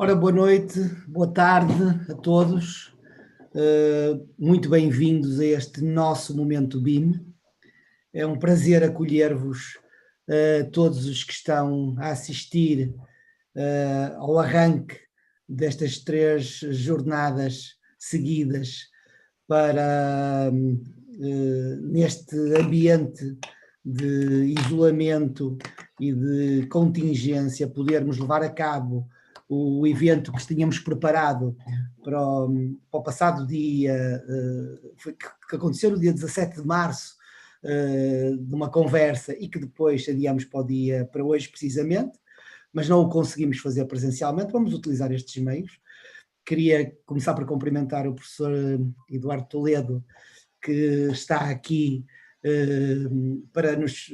Ora, boa noite, boa tarde a todos. Muito bem-vindos a este nosso Momento BIM. É um prazer acolher-vos, todos os que estão a assistir ao arranque destas 3 jornadas seguidas para, neste ambiente de isolamento e de contingência, podermos levar a cabo o evento que tínhamos preparado para o passado dia, que aconteceu no dia 17 de março, de uma conversa e que depois adiamos para hoje precisamente, mas não o conseguimos fazer presencialmente. Vamos utilizar estes meios. Queria começar por cumprimentar o professor Eduardo Toledo, que está aqui para nos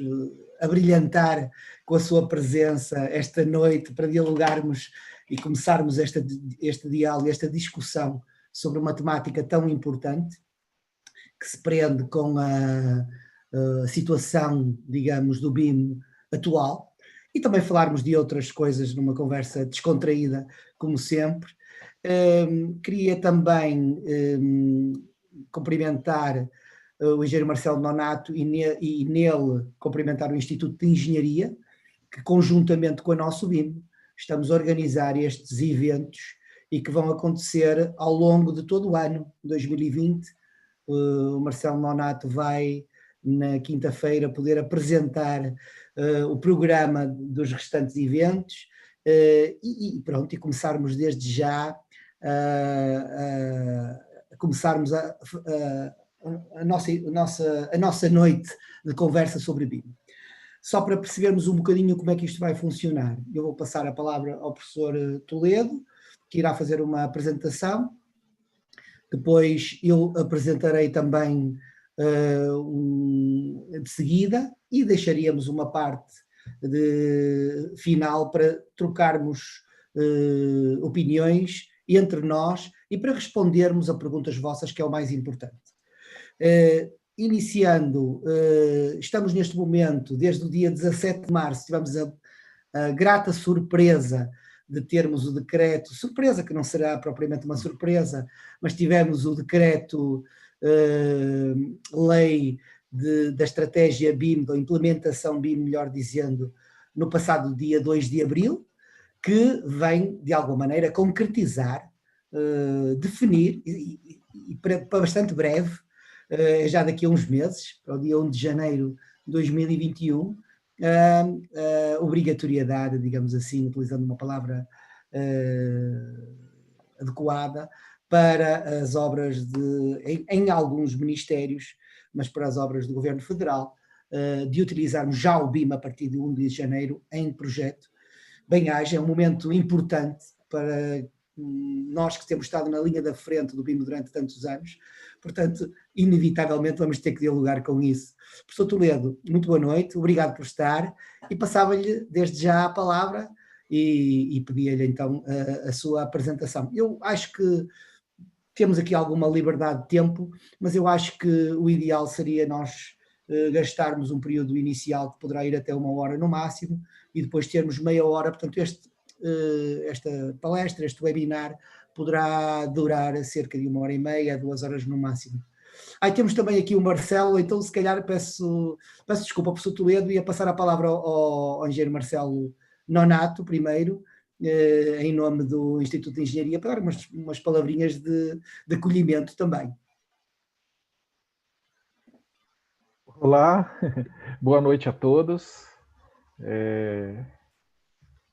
abrilhantar com a sua presença esta noite, para dialogarmos e começarmos este diálogo, esta discussão sobre uma temática tão importante, que se prende com a situação, digamos, do BIM atual, e também falarmos de outras coisas numa conversa descontraída, como sempre. Queria também cumprimentar o engenheiro Marcelo Nonato e nele cumprimentar o Instituto de Engenharia, que conjuntamente com a nosso BIM estamos a organizar estes eventos e que vão acontecer ao longo de todo o ano 2020. O Marcelo Nonato vai, na quinta-feira, poder apresentar o programa dos restantes eventos e pronto, e começarmos desde já começarmos a nossa noite de conversa sobre BIM. Só para percebermos um bocadinho como é que isto vai funcionar, eu vou passar a palavra ao professor Toledo, que irá fazer uma apresentação. Depois eu apresentarei também de seguida e deixaríamos uma parte final para trocarmos opiniões entre nós e para respondermos a perguntas vossas, que é o mais importante. Iniciando, estamos neste momento, desde o dia 17 de março, tivemos a grata surpresa de termos o decreto, surpresa que não será propriamente uma surpresa, mas tivemos o decreto lei da estratégia BIM, da implementação BIM, melhor dizendo, no passado dia 2 de abril, que vem, de alguma maneira, concretizar, definir, e para bastante breve, já daqui a uns meses, para o dia 1 de janeiro de 2021, obrigatoriedade, digamos assim, utilizando uma palavra adequada, para as obras em alguns ministérios, mas para as obras do Governo Federal, de utilizarmos já o BIM a partir de 1 de janeiro em projeto. Bem-aja, é um momento importante para nós que temos estado na linha da frente do BIM durante tantos anos, portanto, inevitavelmente vamos ter que dialogar com isso. Professor Toledo, muito boa noite, obrigado por estar, e passava-lhe desde já a palavra e pedia-lhe então a sua apresentação. Eu acho que temos aqui alguma liberdade de tempo, mas eu acho que o ideal seria nós gastarmos um período inicial que poderá ir até 1 hora no máximo, e depois termos meia hora, portanto esta palestra, este webinar, poderá durar cerca de 1 hora e meia, 2 horas no máximo. Temos também aqui o Marcelo, então se calhar peço desculpa ao professor Toledo, ia passar a palavra ao engenheiro Marcelo Nonato primeiro, em nome do Instituto de Engenharia, para dar umas palavrinhas de acolhimento também. Olá, boa noite a todos.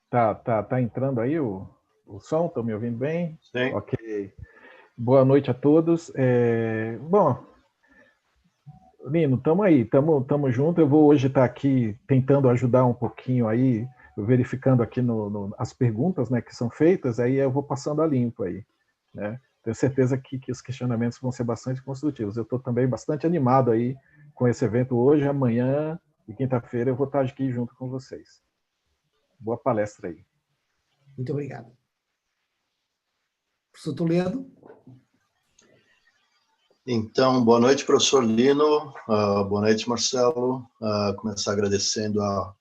Tá entrando aí o som? Estão me ouvindo bem? Sim. Ok. Boa noite a todos. Bom, Lino, estamos aí, estamos juntos. Eu vou hoje estar aqui tentando ajudar um pouquinho aí, verificando aqui as perguntas, né, que são feitas, aí eu vou passando a limpo aí, né? Tenho certeza que os questionamentos vão ser bastante construtivos. Eu estou também bastante animado aí com esse evento hoje, amanhã e quinta-feira eu vou estar aqui junto com vocês. Boa palestra aí. Muito obrigado. Professor Toledo. Então, boa noite, professor Lino. Boa noite, Marcelo. Começar agradecendo ao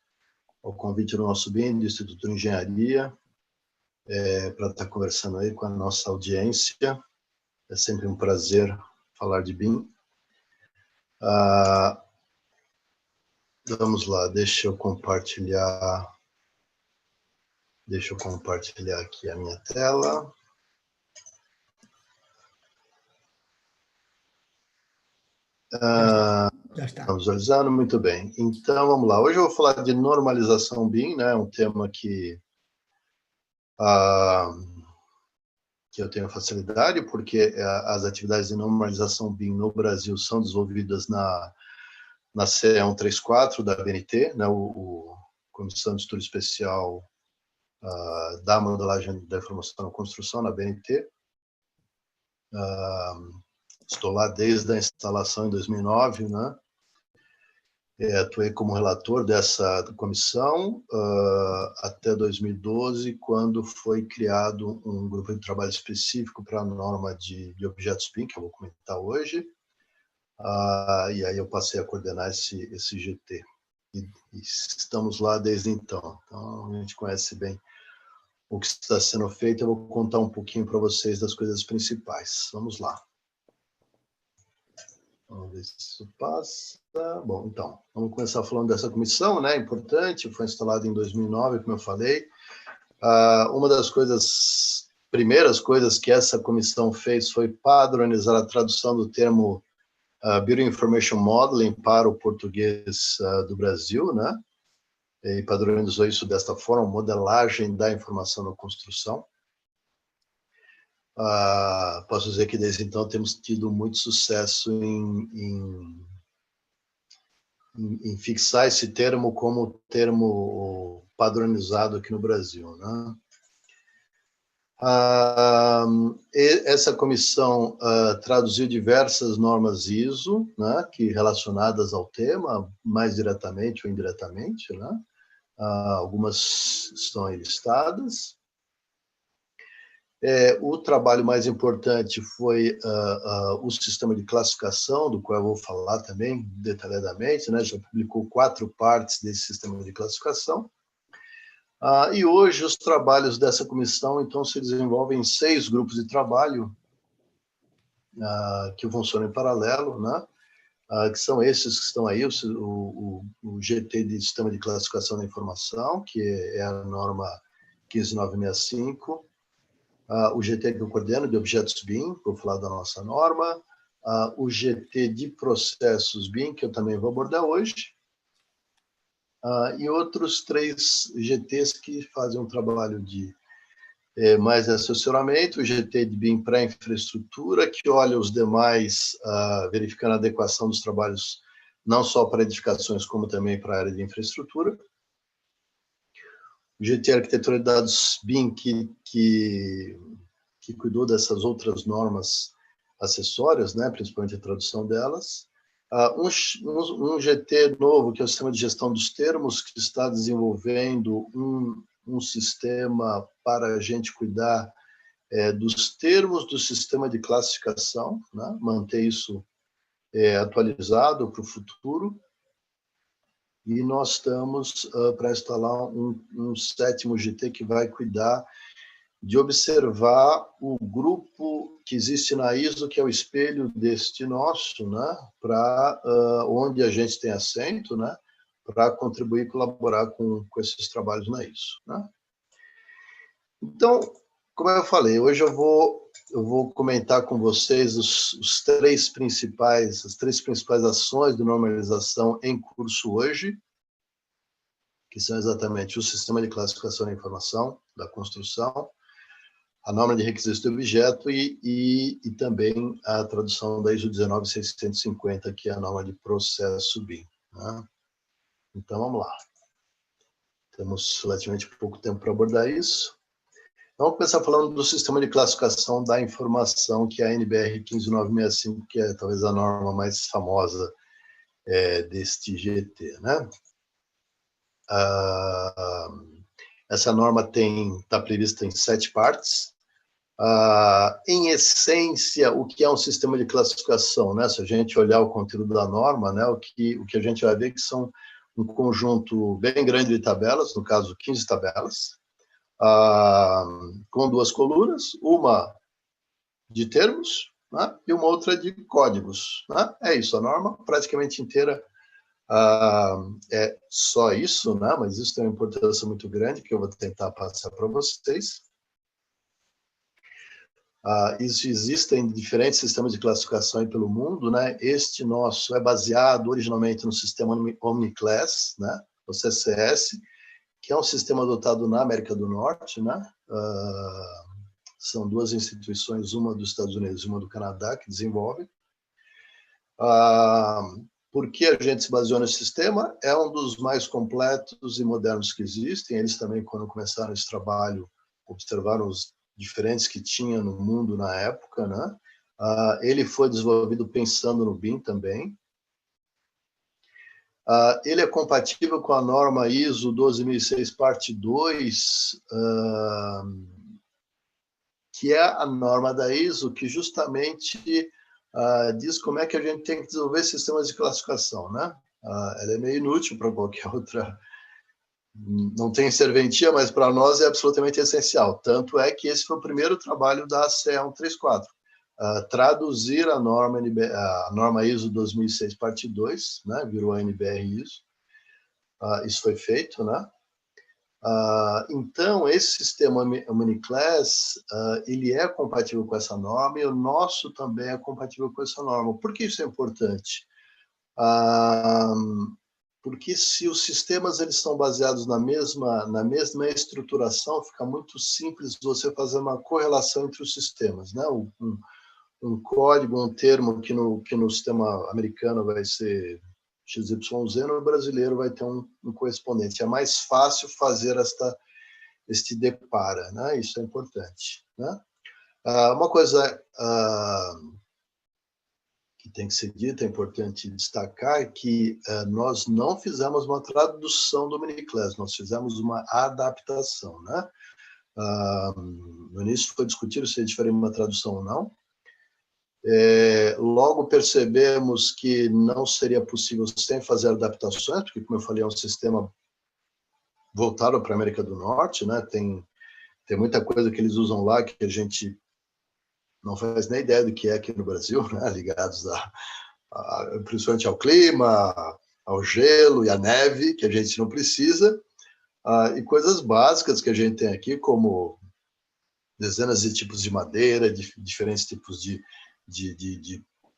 convite do nosso BIM, do Instituto de Engenharia. para estar conversando aí com a nossa audiência. É sempre um prazer falar de BIM. Vamos lá, deixa eu compartilhar aqui a minha tela. Já está. Estamos visualizando, muito bem. Então, vamos lá. Hoje eu vou falar de normalização BIM, né? Um tema que eu tenho facilidade, porque as atividades de normalização BIM no Brasil são desenvolvidas na CE 134 da BNT, né? O Comissão de Estudo Especial da Modelagem da Informação na Construção, na BNT. Estou lá desde a instalação em 2009, né? Atuei como relator dessa comissão até 2012, quando foi criado um grupo de trabalho específico para a norma de objetos BIM, que eu vou comentar hoje, e aí eu passei a coordenar esse GT. E estamos lá desde então. Então, a gente conhece bem o que está sendo feito. Eu vou contar um pouquinho para vocês das coisas principais. Vamos lá. Vamos ver se isso passa. Bom, então, vamos começar falando dessa comissão, né? Importante, foi instalada em 2009, como eu falei. Uma das primeiras coisas que essa comissão fez foi padronizar a tradução do termo Building Information Modeling para o português do Brasil, né? E padronizou isso desta forma, modelagem da informação na construção. Posso dizer que desde então temos tido muito sucesso em fixar esse termo como termo padronizado aqui no Brasil, né? Essa comissão traduziu diversas normas ISO, né, que relacionadas ao tema, mais diretamente ou indiretamente, né? Algumas estão aí listadas. O trabalho mais importante foi o sistema de classificação, do qual eu vou falar também detalhadamente, né? Já publicou 4 partes desse sistema de classificação. E hoje os trabalhos dessa comissão, então, se desenvolvem em 6 grupos de trabalho que funcionam em paralelo, né? Que são esses que estão aí, o GT de Sistema de Classificação da Informação, que é a norma 15965, o GT que eu coordeno de objetos BIM, vou falar da nossa norma, o GT de processos BIM, que eu também vou abordar hoje, e outros 3 GTs que fazem um trabalho de mais assessoramento, o GT de BIM para infraestrutura, que olha os demais, verificando a adequação dos trabalhos, não só para edificações, como também para a área de infraestrutura. O GT Arquitetura de Dados BIM, que cuidou dessas outras normas acessórias, né, principalmente a tradução delas. Um GT novo, que é o Sistema de Gestão dos Termos, que está desenvolvendo um sistema para a gente cuidar dos termos do sistema de classificação, né, manter isso atualizado para o futuro. E nós estamos para instalar um 7º GT que vai cuidar de observar o grupo que existe na ISO, que é o espelho deste nosso, né, para onde a gente tem assento, né, para contribuir e colaborar com esses trabalhos na ISO, né. Então, como eu falei, hoje eu vou comentar com vocês as 3 principais ações de normalização em curso hoje, que são exatamente o sistema de classificação da informação da construção, a norma de requisitos de objeto e também a tradução da ISO 19650, que é a norma de processo BIM, né? Então, vamos lá. Temos relativamente pouco tempo para abordar isso. Vamos começar falando do sistema de classificação da informação, que é a NBR 15965, que é talvez a norma mais famosa deste GT, né? Essa norma está prevista em 7 partes. Em essência, o que é um sistema de classificação, né? Se a gente olhar o conteúdo da norma, né, o que a gente vai ver que são um conjunto bem grande de tabelas, no caso 15 tabelas, com duas colunas, uma de termos, né, e uma outra de códigos. Né? É isso, a norma praticamente inteira é só isso, né? Mas isso tem uma importância muito grande que eu vou tentar passar para vocês. Existem diferentes sistemas de classificação pelo mundo, né? Este nosso é baseado originalmente no sistema Omniclass, né? O CCS, que é um sistema adotado na América do Norte, né? São duas instituições, uma dos Estados Unidos e uma do Canadá, que desenvolvem. Por que a gente se baseou nesse sistema? É um dos mais completos e modernos que existem. Eles também, quando começaram esse trabalho, observaram os diferentes que tinha no mundo na época, né? Ele foi desenvolvido pensando no BIM também. Ele é compatível com a norma ISO 12006, parte 2, que é a norma da ISO que justamente diz como é que a gente tem que desenvolver sistemas de classificação, né? Ela é meio inútil para qualquer outra, não tem serventia, mas para nós é absolutamente essencial. Tanto é que esse foi o primeiro trabalho da CE 134, traduzir a norma ISO 2006, parte 2, né? Virou a NBR ISO. Isso foi feito, né? Então, esse sistema Omniclass, ele é compatível com essa norma e o nosso também é compatível com essa norma. Por que isso é importante? Porque se os sistemas eles estão baseados na mesma estruturação, fica muito simples você fazer uma correlação entre os sistemas, né? Um código, um termo que no sistema americano vai ser XYZ, no brasileiro vai ter um correspondente. É mais fácil fazer este depara, né? Isso é importante, né? Uma coisa que tem que ser dita, é importante destacar, que nós não fizemos uma tradução do Omniclass, nós fizemos uma adaptação, né? No início foi discutido se a gente faria uma tradução ou não. Logo percebemos que não seria possível sem fazer adaptações, porque, como eu falei, é um sistema voltado para a América do Norte, né? Tem muita coisa que eles usam lá que a gente não faz nem ideia do que é aqui no Brasil, né? Ligados principalmente ao clima, ao gelo e à neve, que a gente não precisa, e coisas básicas que a gente tem aqui, como dezenas de tipos de madeira, diferentes tipos de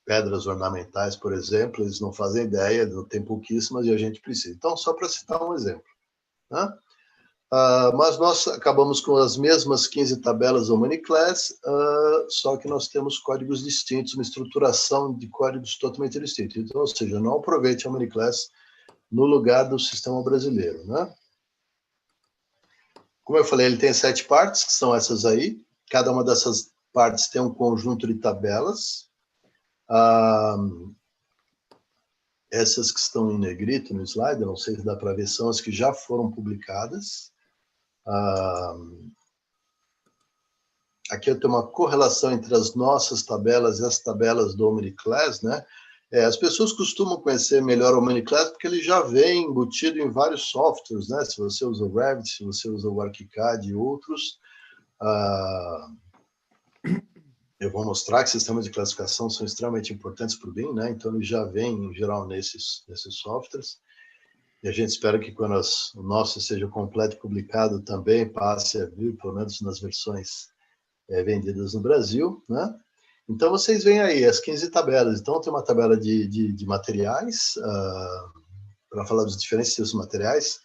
pedras ornamentais, por exemplo, eles não fazem ideia, tem pouquíssimas e a gente precisa. Então, só para citar um exemplo, né? Mas nós acabamos com as mesmas 15 tabelas do Omniclass, só que nós temos códigos distintos, uma estruturação de códigos totalmente distintos. Então, ou seja, não aproveite o Omniclass no lugar do sistema brasileiro, né? Como eu falei, ele tem 7 partes, que são essas aí. Cada uma dessas partes tem um conjunto de tabelas. Essas que estão em negrito no slide, eu não sei se dá para ver, são as que já foram publicadas. Aqui eu tenho uma correlação entre as nossas tabelas e as tabelas do Omniclass, né? As pessoas costumam conhecer melhor o Omniclass porque ele já vem embutido em vários softwares, né? Se você usa o Revit, se você usa o ArchiCAD e outros. Eu vou mostrar que sistemas de classificação são extremamente importantes para o BIM, né? Então ele já vem, em geral, nesses softwares. E a gente espera que quando o nosso seja completo e publicado também passe a vir, pelo menos nas versões vendidas no Brasil, né? Então, vocês veem aí as 15 tabelas. Então, tem uma tabela de materiais, para falar dos diferentes tipos de materiais,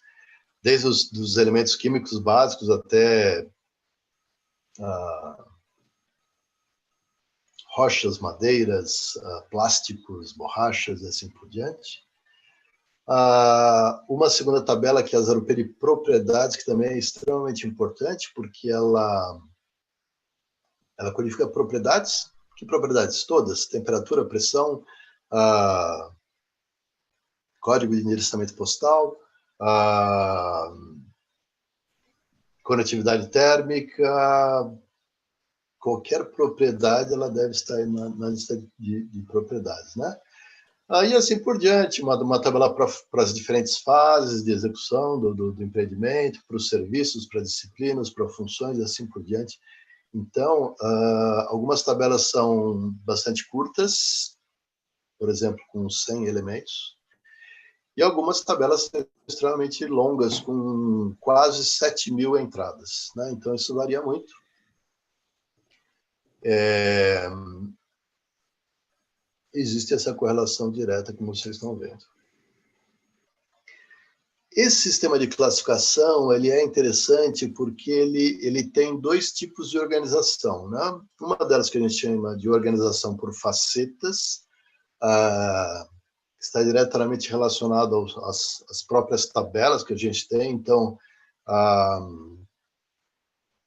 desde dos elementos químicos básicos até rochas, madeiras, plásticos, borrachas, e assim por diante. Uma segunda tabela, que é as Aruperi Propriedades, que também é extremamente importante, porque ela codifica propriedades. Que propriedades? Todas. Temperatura, pressão, código de endereçamento postal, conectividade térmica, qualquer propriedade ela deve estar aí na lista de propriedades, né? Aí assim por diante, uma tabela para as diferentes fases de execução do empreendimento, para os serviços, para disciplinas, para funções, e assim por diante. Então, algumas tabelas são bastante curtas, por exemplo, com 100 elementos, e algumas tabelas são extremamente longas, com quase 7.000 entradas, né? Então, isso varia muito. Existe essa correlação direta, como vocês estão vendo. Esse sistema de classificação ele é interessante porque ele tem dois tipos de organização, né? Uma delas que a gente chama de organização por facetas, está diretamente relacionado às próprias tabelas que a gente tem. Então,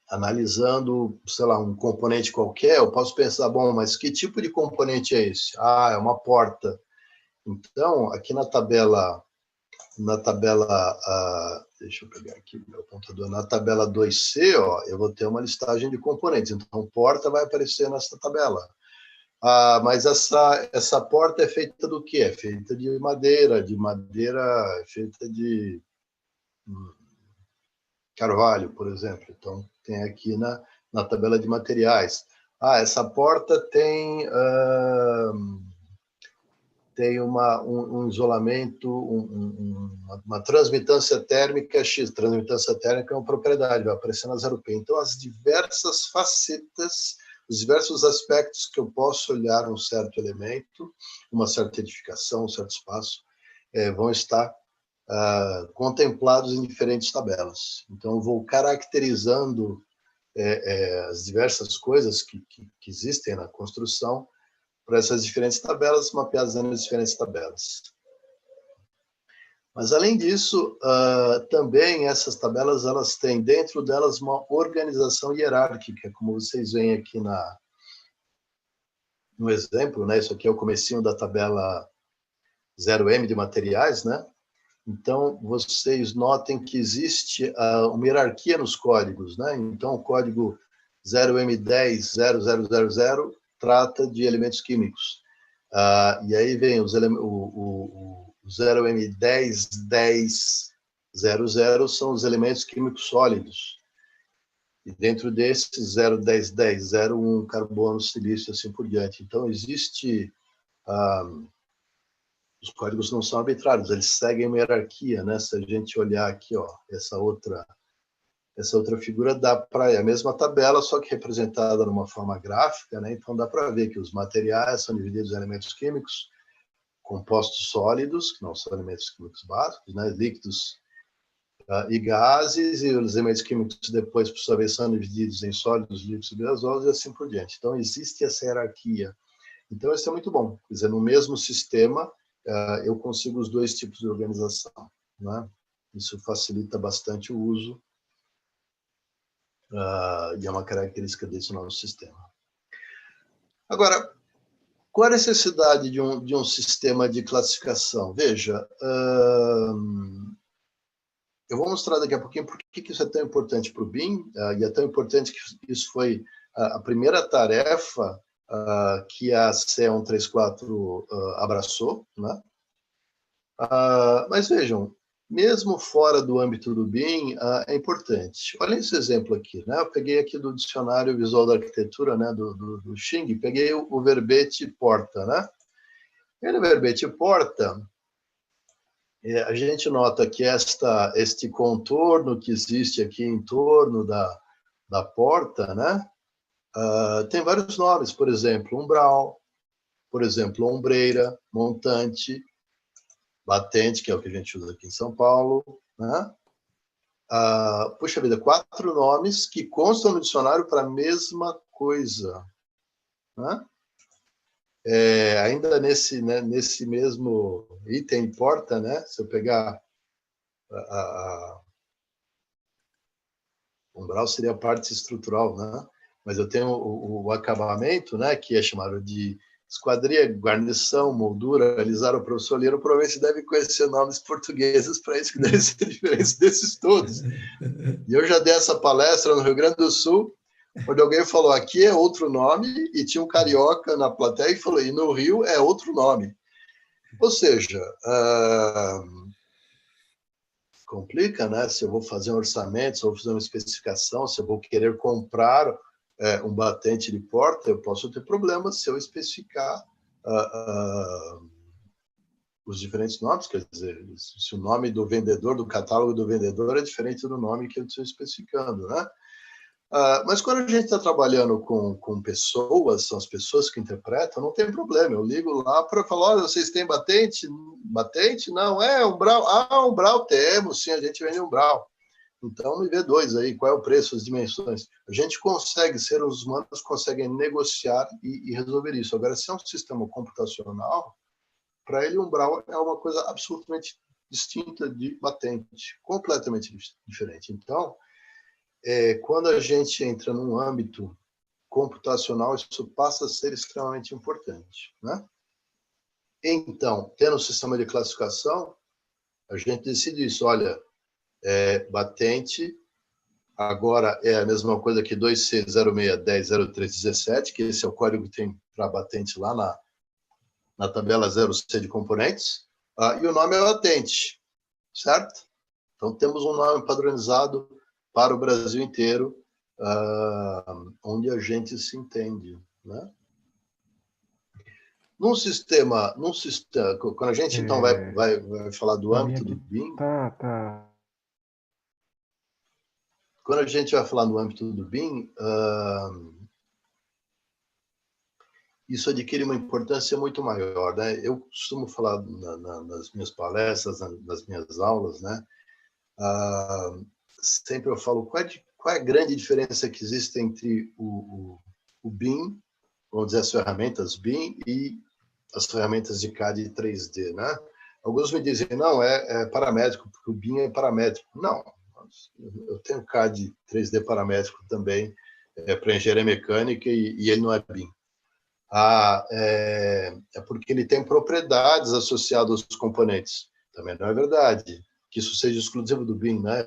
analisando, sei lá, um componente qualquer, eu posso pensar, bom, mas que tipo de componente é esse? É uma porta. Então, aqui na tabela, deixa eu pegar aqui o meu computador, na tabela 2C, ó, eu vou ter uma listagem de componentes. Então, porta vai aparecer nessa tabela. Mas essa porta é feita do quê? É feita de madeira é feita de carvalho, por exemplo. Então, tem aqui na tabela de materiais. Essa porta tem um isolamento, uma transmitância térmica X. Transmitância térmica é uma propriedade, vai aparecer na 0P. Então, as diversas facetas, os diversos aspectos que eu posso olhar um certo elemento, uma certa edificação, um certo espaço, vão estar contemplados em diferentes tabelas. Então, eu vou caracterizando as diversas coisas que existem na construção para essas diferentes tabelas, mapeadas nas diferentes tabelas. Mas, além disso, também essas tabelas elas têm dentro delas uma organização hierárquica, como vocês veem aqui no exemplo, né? Isso aqui é o comecinho da tabela 0M de materiais, né? Então, vocês notem que existe uma hierarquia nos códigos, né? Então, o código 0M100000 trata de elementos químicos. E aí vem o 0M101000 são os elementos químicos sólidos. E dentro desses, 01010, 01, carbono, silício, assim por diante. Então, existe... os códigos não são arbitrários, eles seguem uma hierarquia, né? Se a gente olhar aqui, ó, essa outra figura, dá para a mesma tabela, só que representada numa forma gráfica, né? Então dá para ver que os materiais são divididos em elementos químicos, compostos sólidos, que não são elementos químicos básicos, né? Líquidos e gases, e os elementos químicos depois, por sua vez, são divididos em sólidos, líquidos e gasosos, e assim por diante. Então existe essa hierarquia. Então isso é muito bom. Quer dizer, no mesmo sistema, eu consigo os dois tipos de organização, né? Isso facilita bastante o uso, e é uma característica desse nosso sistema. Agora, qual a necessidade de um sistema de classificação? Veja, eu vou mostrar daqui a pouquinho por que isso é tão importante para o BIM, e é tão importante que isso foi a primeira tarefa que a CE 134 abraçou, né? Mas vejam, mesmo fora do âmbito do BIM, é importante. Olha esse exemplo aqui, né? Eu peguei aqui do Dicionário Visual da Arquitetura, né, do Xing, peguei o verbete porta, né? E no verbete porta, a gente nota que este contorno que existe aqui em torno da porta, né? Tem vários nomes, por exemplo, umbral, por exemplo, ombreira, montante, batente, que é o que a gente usa aqui em São Paulo, né? Puxa vida, 4 nomes que constam no dicionário para a mesma coisa, né? Ainda nesse mesmo item porta, né? Se eu pegar umbral seria a parte estrutural, né? Mas eu tenho o acabamento, né? Que é chamado de esquadria, guarnição, moldura, alisar o professor Liro, provavelmente deve conhecer nomes portugueses para isso, que deve ser diferente desses todos. E eu já dei essa palestra no Rio Grande do Sul, onde alguém falou, aqui é outro nome, e tinha um carioca na plateia e falou, e no Rio é outro nome. Ou seja, complica, né? Se eu vou fazer um orçamento, se eu vou fazer uma especificação, se eu vou querer comprar um batente de porta, eu posso ter problemas se eu especificar os diferentes nomes, quer dizer, se o nome do vendedor, do catálogo do vendedor é diferente do nome que eu estou especificando, né? Mas quando a gente está trabalhando com pessoas, são as pessoas que interpretam, não tem problema. Eu ligo lá para falar, olha, vocês têm batente? Batente? Não, umbral. Umbral temos, sim, a gente vende umbral. Então, me vê dois aí, qual é o preço, as dimensões. A gente consegue, seres humanos conseguem negociar e resolver isso. Agora, se é um sistema computacional, para ele, umbral é uma coisa absolutamente distinta de batente, completamente diferente. Então, quando a gente entra num âmbito computacional, isso passa a ser extremamente importante, né? Então, tendo um sistema de classificação, a gente decide isso. Olha, batente, agora é a mesma coisa que 2C06100317, que esse é o código que tem para batente lá na tabela 0C de componentes, e o nome é batente, certo? Então, temos um nome padronizado para o Brasil inteiro, onde a gente se entende, né? Num sistema, quando a gente então vai falar do âmbito do BIM, quando a gente vai falar no âmbito do BIM, isso adquire uma importância muito maior, né? Eu costumo falar nas minhas palestras, nas minhas aulas, né? Sempre eu falo qual é a grande diferença que existe entre o BIM, vamos dizer, as ferramentas BIM e as ferramentas de CAD e 3D, né? Alguns me dizem, não, é paramétrico, porque o BIM é paramétrico. Não, eu tenho CAD 3D paramétrico também, para engenharia mecânica, e ele não é BIM. É porque ele tem propriedades associadas aos componentes. Também não é verdade que isso seja exclusivo do BIM, né?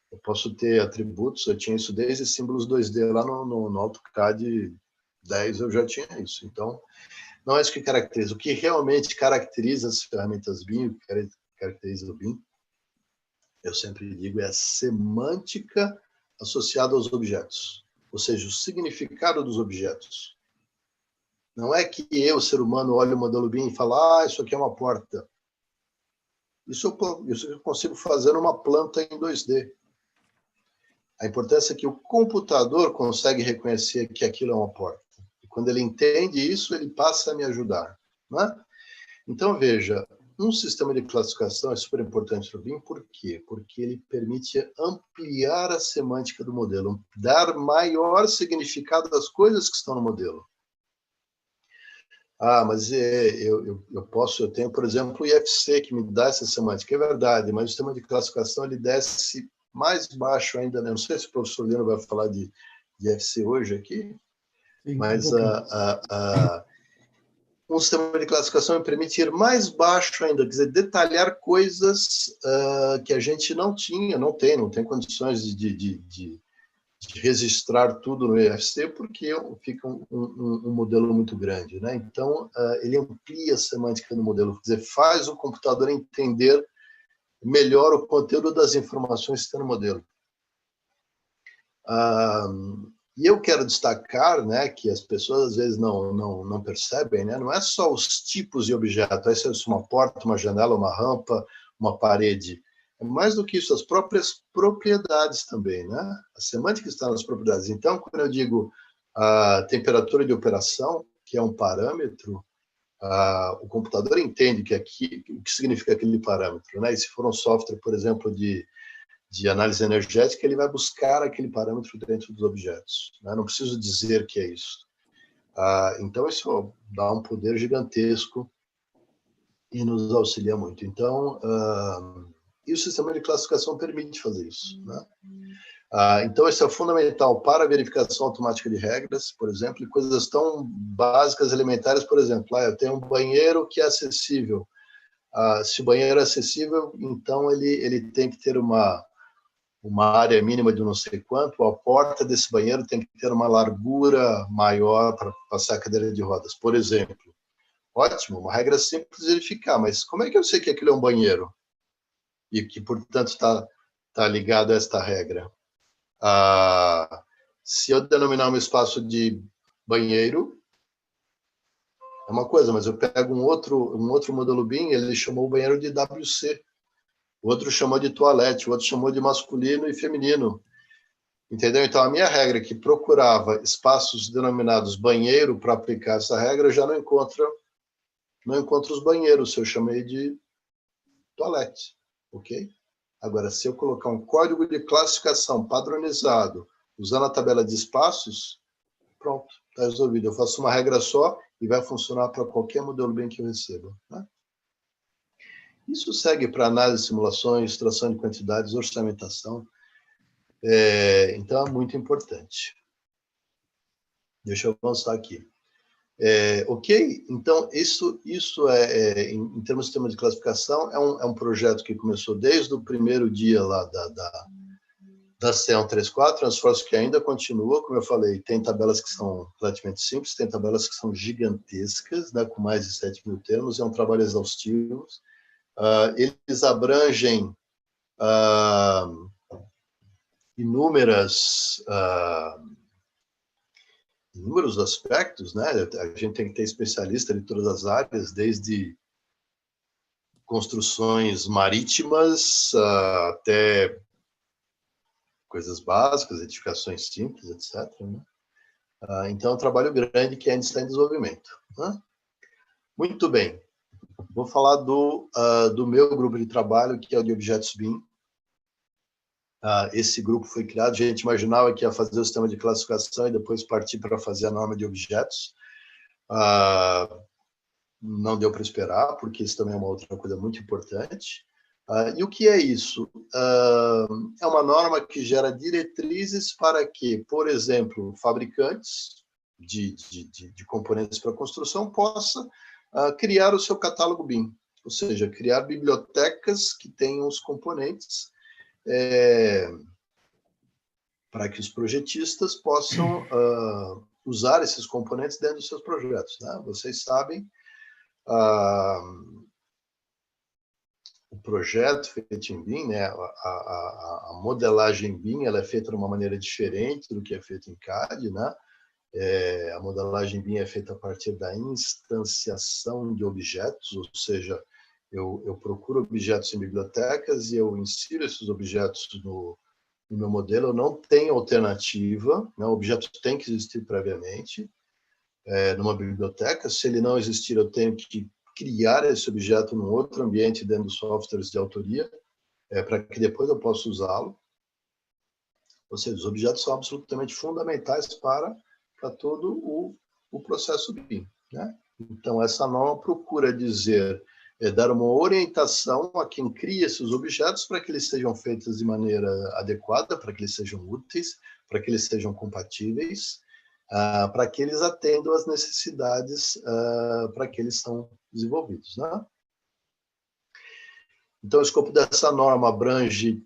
Eu posso ter atributos, eu tinha isso desde símbolos 2D lá no AutoCAD 10, eu já tinha isso. Então, não é isso que caracteriza. O que realmente caracteriza as ferramentas BIM, o que caracteriza o BIM, eu sempre digo, é a semântica associada aos objetos, ou seja, o significado dos objetos. Não é que eu, ser humano, olhe o modelo BIM e falo, isso aqui é uma porta. Isso eu consigo fazer numa planta em 2D. A importância é que o computador consegue reconhecer que aquilo é uma porta. E quando ele entende isso, ele passa a me ajudar, né? Então, veja, um sistema de classificação é super importante para o BIM, por quê? Porque ele permite ampliar a semântica do modelo, dar maior significado às coisas que estão no modelo. Mas eu tenho, por exemplo, o IFC, que me dá essa semântica. É verdade, mas o sistema de classificação ele desce mais baixo ainda, né? Não sei se o professor Lino vai falar de IFC hoje aqui, sim, mas um sistema de classificação me permite ir mais baixo ainda, quer dizer, detalhar coisas que a gente não tem condições de registrar tudo no IFC, porque fica um modelo muito grande, né? Então, ele amplia a semântica do modelo, quer dizer, faz o computador entender melhor o conteúdo das informações que estão no modelo. E eu quero destacar, né, que as pessoas às vezes não percebem, né? Não é só os tipos de objeto, essa é uma porta, uma janela, uma rampa, uma parede. É mais do que isso, as próprias propriedades também, né? A semântica está nas propriedades. Então, quando eu digo a temperatura de operação, que é um parâmetro, o computador entende o que significa aquele parâmetro, né? E se for um software, por exemplo, de análise energética, ele vai buscar aquele parâmetro dentro dos objetos, né? Não preciso dizer que é isso. Então, isso dá um poder gigantesco e nos auxilia muito. Então, e o sistema de classificação permite fazer isso, né? Então, isso é fundamental para a verificação automática de regras, por exemplo, e coisas tão básicas, elementares, por exemplo, eu tenho um banheiro que é acessível. Se o banheiro é acessível, então ele tem que ter uma área mínima de não sei quanto, a porta desse banheiro tem que ter uma largura maior para passar a cadeira de rodas, por exemplo. Ótimo, uma regra simples de verificar, mas como é que eu sei que aquilo é um banheiro? E que, portanto, está ligado a esta regra? Se eu denominar um espaço de banheiro, é uma coisa, mas eu pego um outro modelo BIM, ele chamou o banheiro de WC, o outro chamou de toalete, o outro chamou de masculino e feminino. Entendeu? Então, a minha regra que procurava espaços denominados banheiro para aplicar essa regra, eu já não encontro os banheiros, se eu chamei de toalete, ok? Agora, se eu colocar um código de classificação padronizado, usando a tabela de espaços, pronto, está resolvido. Eu faço uma regra só e vai funcionar para qualquer modelo BIM que eu receba. Né? Isso segue para análise, simulações, extração de quantidades, orçamentação. Então, é muito importante. Deixa eu avançar aqui. Ok? Então, isso em termos de sistema de classificação, é um projeto que começou desde o primeiro dia lá da C134, um esforço que ainda continua, como eu falei, tem tabelas que são relativamente simples, tem tabelas que são gigantescas, né, com mais de 7.000 termos, é um trabalho exaustivo. Eles abrangem inúmeros aspectos, né? A gente tem que ter especialista de todas as áreas, desde construções marítimas até coisas básicas, edificações simples, etc. Né? Então, é um trabalho grande que ainda está em desenvolvimento. Né? Muito bem. Vou falar do meu grupo de trabalho, que é o de objetos BIM. Esse grupo foi criado, a gente imaginava que ia fazer o sistema de classificação e depois partir para fazer a norma de objetos. Não deu para esperar, porque isso também é uma outra coisa muito importante. E o que é isso? É uma norma que gera diretrizes para que, por exemplo, fabricantes de componentes para construção possa criar o seu catálogo BIM, ou seja, criar bibliotecas que tenham os componentes para que os projetistas possam usar esses componentes dentro dos seus projetos. Né? Vocês sabem, o projeto feito em BIM, né, a modelagem BIM, ela é feita de uma maneira diferente do que é feito em CAD, né? A modelagem BIM é feita a partir da instanciação de objetos, ou seja, eu procuro objetos em bibliotecas e eu insiro esses objetos no meu modelo. Eu não tenho alternativa, né? O objeto tem que existir previamente numa biblioteca. Se ele não existir, eu tenho que criar esse objeto num outro ambiente dentro dos softwares de autoria, para que depois eu possa usá-lo. Ou seja, os objetos são absolutamente fundamentais para todo o processo BIM. Né? Então, essa norma procura dar uma orientação a quem cria esses objetos para que eles sejam feitos de maneira adequada, para que eles sejam úteis, para que eles sejam compatíveis, para que eles atendam às necessidades para que eles são desenvolvidos. Né? Então, o escopo dessa norma abrange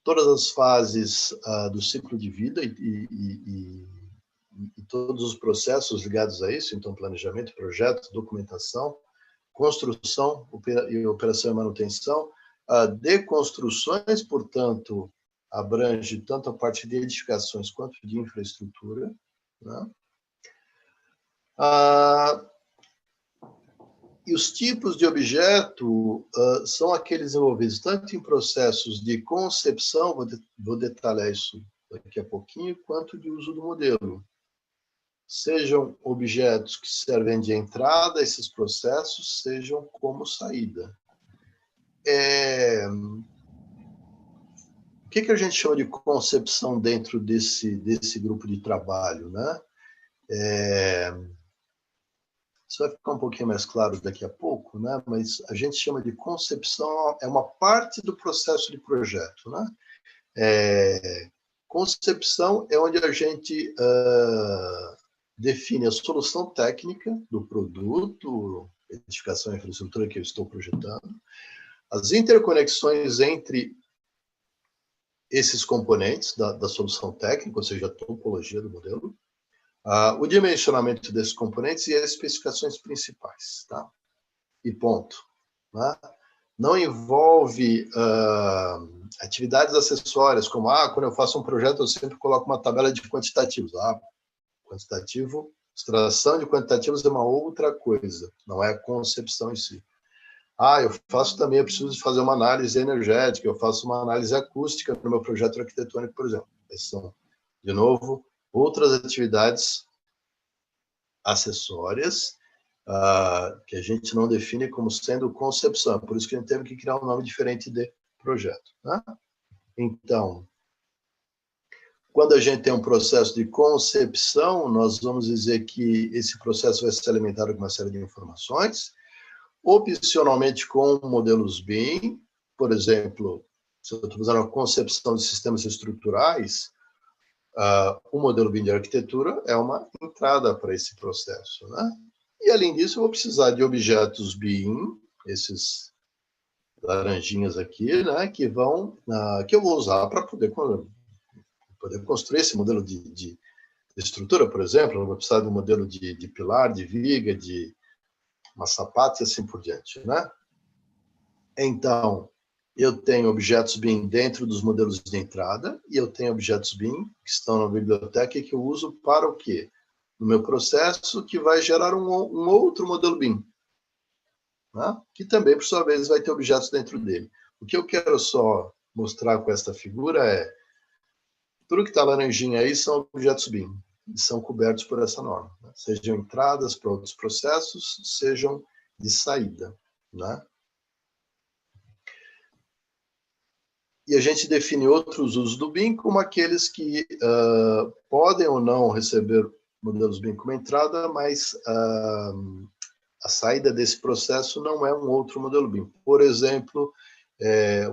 todas as fases do ciclo de vida e todos os processos ligados a isso, então planejamento, projeto, documentação, construção e operação e manutenção, deconstruções, portanto, abrange tanto a parte de edificações quanto de infraestrutura. Né? E os tipos de objeto são aqueles envolvidos tanto em processos de concepção, vou detalhar isso daqui a pouquinho, quanto de uso do modelo. Sejam objetos que servem de entrada a esses processos, sejam como saída. O que a gente chama de concepção dentro desse grupo de trabalho, né? Isso vai ficar um pouquinho mais claro daqui a pouco, né? Mas a gente chama de concepção, é uma parte do processo de projeto, né? Concepção é onde a gente define a solução técnica do produto, edificação e infraestrutura que eu estou projetando, as interconexões entre esses componentes da solução técnica, ou seja, a topologia do modelo, O dimensionamento desses componentes e as especificações principais, tá? E ponto. Né? Não envolve atividades acessórias, como, quando eu faço um projeto, eu sempre coloco uma tabela de quantitativos. Quantitativo, extração de quantitativos é uma outra coisa, não é a concepção em si. Eu faço também, eu preciso fazer uma análise energética, eu faço uma análise acústica no meu projeto arquitetônico, por exemplo. Essas são, de novo, outras atividades acessórias que a gente não define como sendo concepção. Por isso que a gente teve que criar um nome diferente de projeto. Né? Então, quando a gente tem um processo de concepção, nós vamos dizer que esse processo vai ser alimentado com uma série de informações, opcionalmente com modelos BIM, por exemplo, se eu estou fazendo uma concepção de sistemas estruturais, o modelo BIM de arquitetura é uma entrada para esse processo, né? E, além disso, eu vou precisar de objetos BIM, esses laranjinhas aqui, né, que eu vou usar para poder construir esse modelo de estrutura, por exemplo. Eu vou precisar de um modelo de pilar, de viga, de uma sapata e assim por diante, né? Então, eu tenho objetos BIM dentro dos modelos de entrada e eu tenho objetos BIM que estão na biblioteca e que eu uso para o quê? No meu processo, que vai gerar um outro modelo BIM, né? Que também, por sua vez, vai ter objetos dentro dele. O que eu quero só mostrar com esta figura é tudo que está laranjinha aí são objetos BIM, e são cobertos por essa norma, né? Sejam entradas para outros processos, sejam de saída, né? E a gente define outros usos do BIM como aqueles que podem ou não receber modelos BIM como entrada, mas a saída desse processo não é um outro modelo BIM. Por exemplo,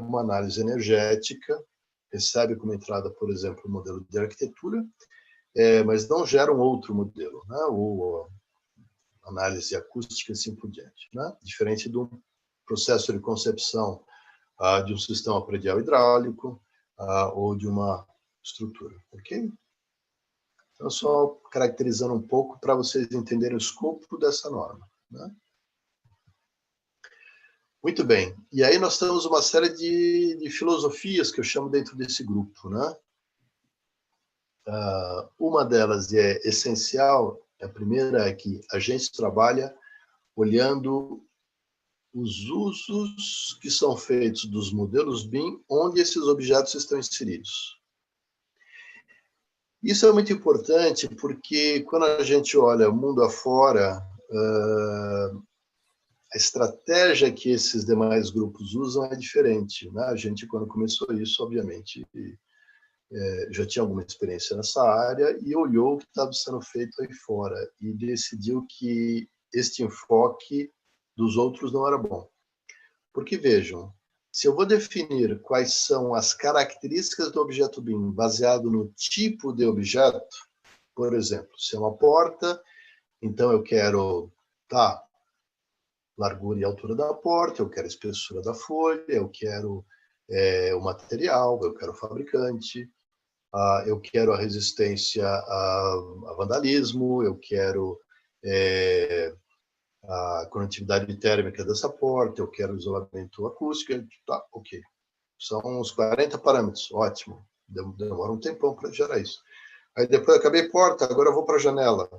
uma análise energética recebe como entrada, por exemplo, o modelo de arquitetura, mas não gera um outro modelo, né? Ou análise acústica e assim por diante, né? Diferente do processo de concepção de um sistema predial hidráulico ou de uma estrutura, ok? Então, só caracterizando um pouco para vocês entenderem o escopo dessa norma, né? Muito bem. E aí nós temos uma série de filosofias que eu chamo dentro desse grupo, né? Uma delas é essencial, a primeira é que a gente trabalha olhando os usos que são feitos dos modelos BIM, onde esses objetos estão inseridos. Isso é muito importante porque quando a gente olha o mundo afora, a estratégia que esses demais grupos usam é diferente, né? A gente, quando começou isso, obviamente, já tinha alguma experiência nessa área e olhou o que estava sendo feito aí fora e decidiu que este enfoque dos outros não era bom. Porque, vejam, se eu vou definir quais são as características do objeto BIM baseado no tipo de objeto, por exemplo, se é uma porta, então eu quero largura e altura da porta, eu quero a espessura da folha, eu quero o material, eu quero o fabricante, eu quero a resistência a vandalismo, eu quero a conectividade térmica dessa porta, eu quero isolamento acústico, tá, ok. São uns 40 parâmetros, ótimo. Demora um tempão para gerar isso. Aí depois eu acabei porta, agora eu vou para a janela.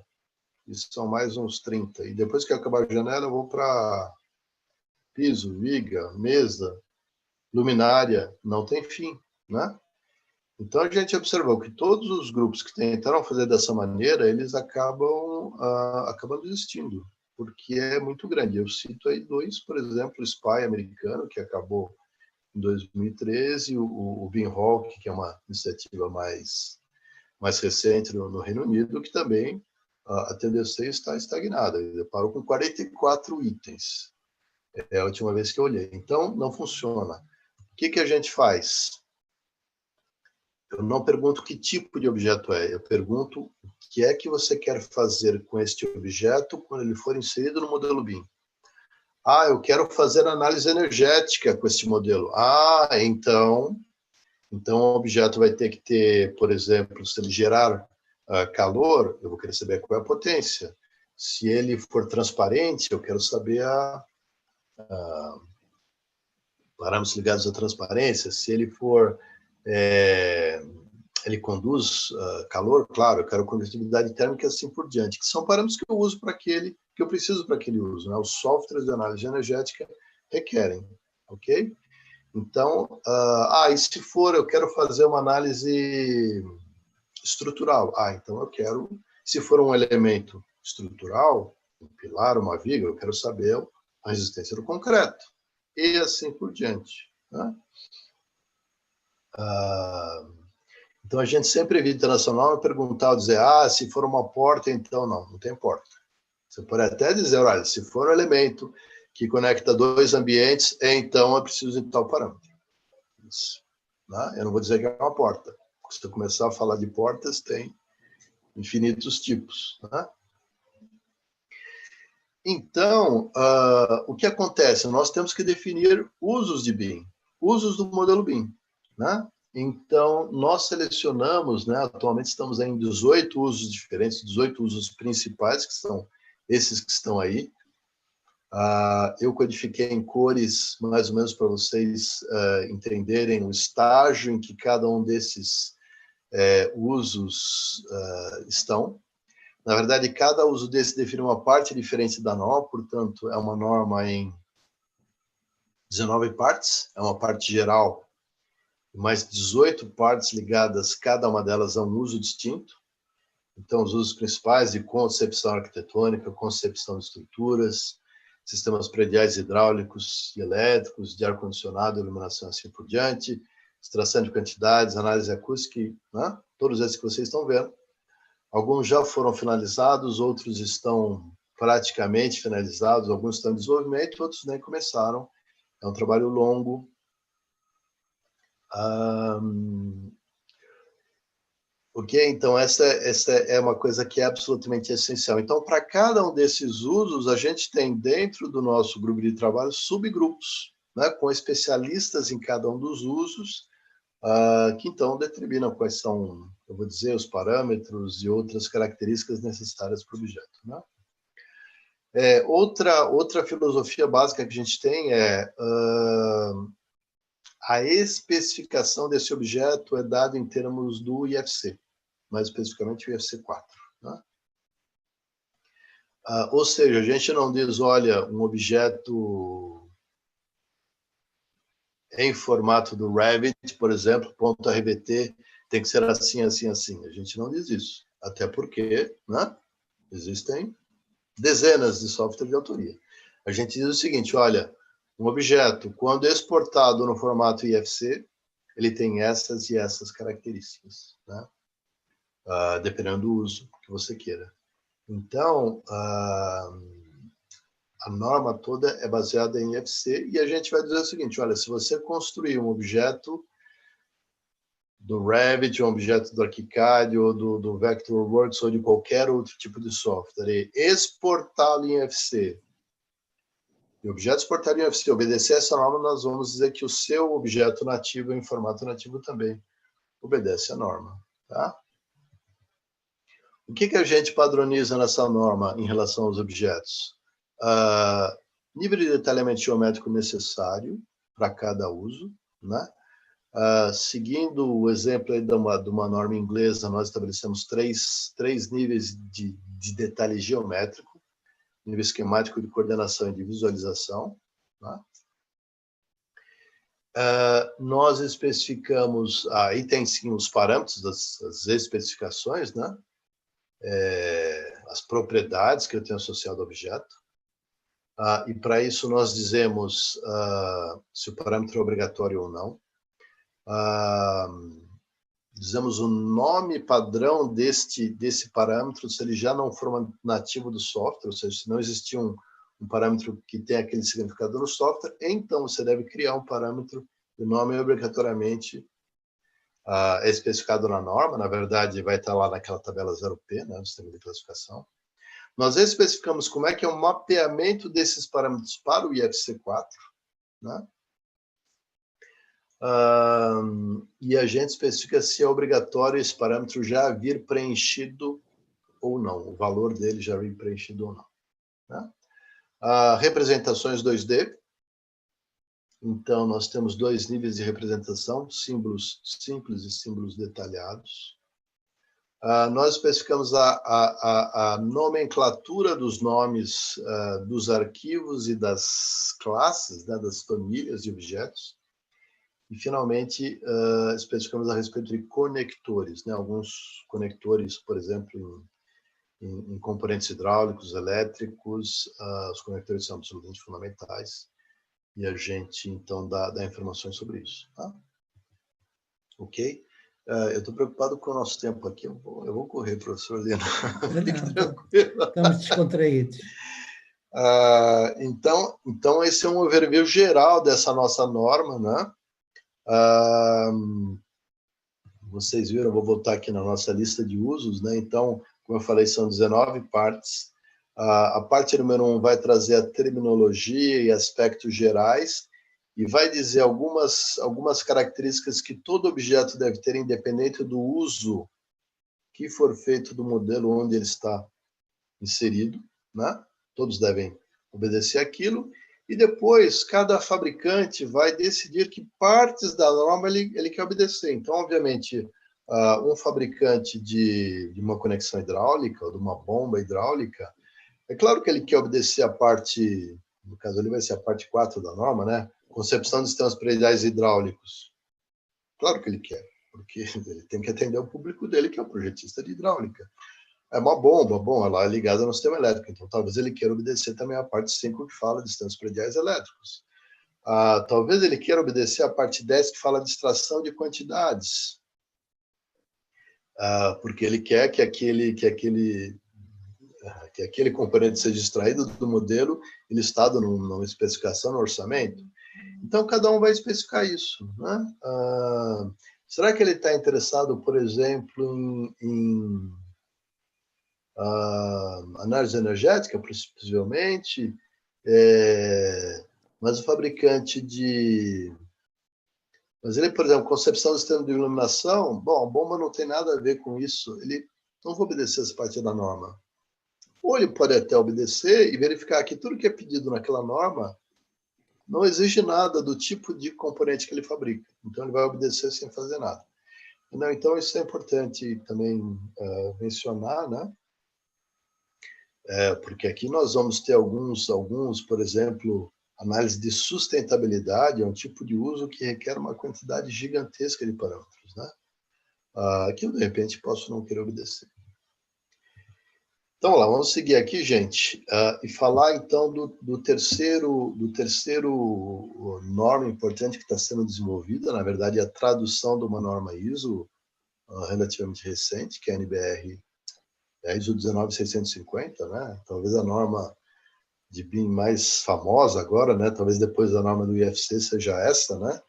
Isso são mais uns 30. E depois que eu acabar a janela, eu vou para piso, viga, mesa, luminária, não tem fim, né? Então a gente observou que todos os grupos que tentaram fazer dessa maneira, eles acabam desistindo, porque é muito grande. Eu cito aí dois, por exemplo, o SPI americano, que acabou em 2013, o BIM Hawk, que é uma iniciativa mais recente no Reino Unido, que também a TDC está estagnada. Ele parou com 44 itens. É a última vez que eu olhei. Então, não funciona. O que a gente faz? Eu não pergunto que tipo de objeto é, eu pergunto o que é que você quer fazer com este objeto quando ele for inserido no modelo BIM. Eu quero fazer análise energética com este modelo. Então o objeto vai ter que ter, por exemplo, se ele gerar calor, eu vou querer saber qual é a potência. Se ele for transparente, eu quero saber parâmetros ligados à transparência. Se ele for... ele conduz calor, claro, eu quero condutividade térmica e assim por diante, que são parâmetros que eu uso para aquele, que eu preciso para aquele uso, né? Os softwares de análise energética requerem, ok? Então, e se for, eu quero fazer uma análise estrutural, então eu quero, se for um elemento estrutural, um pilar, uma viga, eu quero saber a resistência do concreto, e assim por diante, né? Então, a gente sempre evita nessa norma perguntar ou dizer, se for uma porta, então não tem porta. Você pode até dizer, olha, se for um elemento que conecta dois ambientes, então é preciso de tal parâmetro. Isso, né? Eu não vou dizer que é uma porta. Se eu começar a falar de portas, tem infinitos tipos, né? Então, o que acontece? Nós temos que definir usos de BIM, usos do modelo BIM, né? Então, nós selecionamos, né, atualmente estamos em 18 usos diferentes, 18 usos principais, que são esses que estão aí. Eu codifiquei em cores, mais ou menos para vocês entenderem o estágio em que cada um desses usos estão. Na verdade, cada uso desse define uma parte diferente da norma, portanto, é uma norma em 19 partes, é uma parte geral, mais 18 partes ligadas, cada uma delas a um uso distinto. Então, os usos principais de concepção arquitetônica, concepção de estruturas, sistemas prediais hidráulicos e elétricos, de ar-condicionado, iluminação, assim por diante, extração de quantidades, análise acústica, né? Todos esses que vocês estão vendo. Alguns já foram finalizados, outros estão praticamente finalizados, alguns estão em desenvolvimento, outros nem começaram. É um trabalho longo. Ok? Então, essa é uma coisa que é absolutamente essencial. Então, para cada um desses usos, a gente tem dentro do nosso grupo de trabalho subgrupos, né, com especialistas em cada um dos usos, que então determinam quais são, eu vou dizer, os parâmetros e outras características necessárias para o objeto, né? Outra filosofia básica que a gente tem é a especificação desse objeto é dada em termos do IFC, mais especificamente o IFC 4. Né? Ou seja, a gente não diz, olha, um objeto em formato do Revit, por exemplo, ponto .rbt, tem que ser assim, assim, assim. A gente não diz isso. Até porque, né, existem dezenas de software de autoria. A gente diz o seguinte, olha, um objeto, quando exportado no formato IFC, ele tem essas e essas características, né? Dependendo do uso que você queira. Então, a norma toda é baseada em IFC e a gente vai dizer o seguinte, olha, se você construir um objeto do Revit, um objeto do ArchiCAD ou do Vectorworks ou de qualquer outro tipo de software e exportá-lo em IFC, e o objeto exportado em IFC obedecer essa norma, nós vamos dizer que o seu objeto nativo em formato nativo também obedece à norma. Tá? O que a gente padroniza nessa norma em relação aos objetos? Nível de detalhamento geométrico necessário para cada uso, né? Seguindo o exemplo aí de uma norma inglesa, nós estabelecemos três níveis de detalhe geométrico, nível esquemático de coordenação e de visualização. Né? Nós especificamos, aí tem sim os parâmetros das especificações, né? As propriedades que eu tenho associado ao objeto. E para isso nós dizemos se o parâmetro é obrigatório ou não. Dizemos o nome padrão desse parâmetro, se ele já não for nativo do software, ou seja, se não existir um parâmetro que tem aquele significado no software, então você deve criar um parâmetro, o nome é obrigatoriamente é especificado na norma, na verdade vai estar lá naquela tabela 0P, né, do sistema de classificação. Nós especificamos como é que é o mapeamento desses parâmetros para o IFC4, né? E a gente especifica se é obrigatório esse parâmetro já vir preenchido ou não, o valor dele já vir preenchido ou não. Né? Representações 2D. Então, nós temos dois níveis de representação, símbolos simples e símbolos detalhados. Nós especificamos a nomenclatura dos nomes dos arquivos e das classes, né, das famílias de objetos. E, finalmente, especificamos a respeito de conectores, né, alguns conectores, por exemplo, em componentes hidráulicos, elétricos, os conectores são absolutamente fundamentais. E a gente, então, dá informações sobre isso. Tá? Ok? Eu estou preocupado com o nosso tempo aqui. Eu vou correr, professor Lino. Fique tranquilo. Estamos descontraídos. Então, esse é um overview geral dessa nossa norma, né? Vocês viram, eu vou voltar aqui na nossa lista de usos, né? Então, como eu falei, são 19 partes. A parte número 1 vai trazer a terminologia e aspectos gerais e vai dizer algumas características que todo objeto deve ter, independente do uso que for feito do modelo onde ele está inserido, né? Todos devem obedecer aquilo. E depois, cada fabricante vai decidir que partes da norma ele quer obedecer. Então, obviamente, um fabricante de uma conexão hidráulica, ou de uma bomba hidráulica, é claro que ele quer obedecer a parte, no caso ali vai ser a parte 4 da norma, né? Concepção de sistemas prediais hidráulicos. Claro que ele quer, porque ele tem que atender o público dele, que é o projetista de hidráulica. É uma bomba, bom, ela é ligada no sistema elétrico, então talvez ele queira obedecer também a parte 5 que fala de sistemas prediais elétricos. Talvez ele queira obedecer a parte 10 que fala de extração de quantidades, porque ele quer que aquele componente seja extraído do modelo e listado numa especificação, no orçamento. Então, cada um vai especificar isso. Né? Será que ele está interessado, por exemplo, em análise energética, possivelmente? Mas o fabricante de... Mas ele, por exemplo, concepção do sistema de iluminação, bom, a bomba não tem nada a ver com isso, ele não vai obedecer essa parte da norma. Ou ele pode até obedecer e verificar que tudo que é pedido naquela norma não exige nada do tipo de componente que ele fabrica. Então, ele vai obedecer sem fazer nada. Então, isso é importante também mencionar, né? Porque aqui nós vamos ter alguns, por exemplo, análise de sustentabilidade, é um tipo de uso que requer uma quantidade gigantesca de parâmetros, né? Que eu, de repente, posso não querer obedecer. Então, vamos seguir aqui, gente, e falar, então, do terceiro norma importante que está sendo desenvolvida, na verdade, a tradução de uma norma ISO relativamente recente, que é a NBR, a ISO 19650, né? Talvez a norma de BIM mais famosa agora, né? Talvez depois da norma do IFC seja essa, né?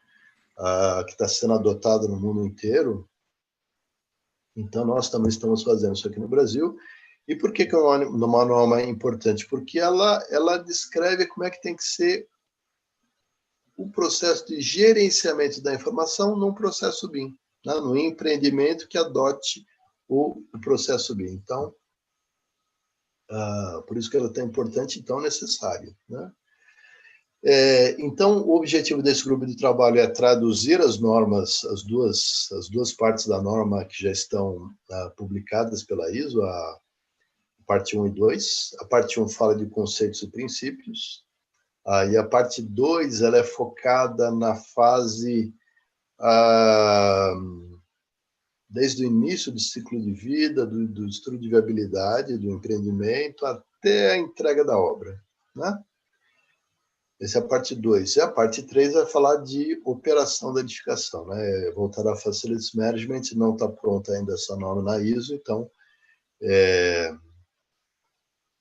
Que está sendo adotada no mundo inteiro. Então, nós também estamos fazendo isso aqui no Brasil. E por que é uma norma importante? Porque ela descreve como é que tem que ser o processo de gerenciamento da informação num processo BIM, né? No empreendimento que adote o processo BIM. Então, por isso que ela é tão importante e tão necessária, né? Então, o objetivo desse grupo de trabalho é traduzir as normas, as duas partes da norma que já estão publicadas pela ISO, a parte 1 e 2. A parte 1 fala de conceitos e princípios, e a parte 2 ela é focada na fase desde o início do ciclo de vida, do estudo de viabilidade, do empreendimento, até a entrega da obra, né? Essa é a parte 2. E a parte 3 vai falar de operação da edificação, né? Voltada a Facilities Management, não está pronta ainda essa norma na ISO, então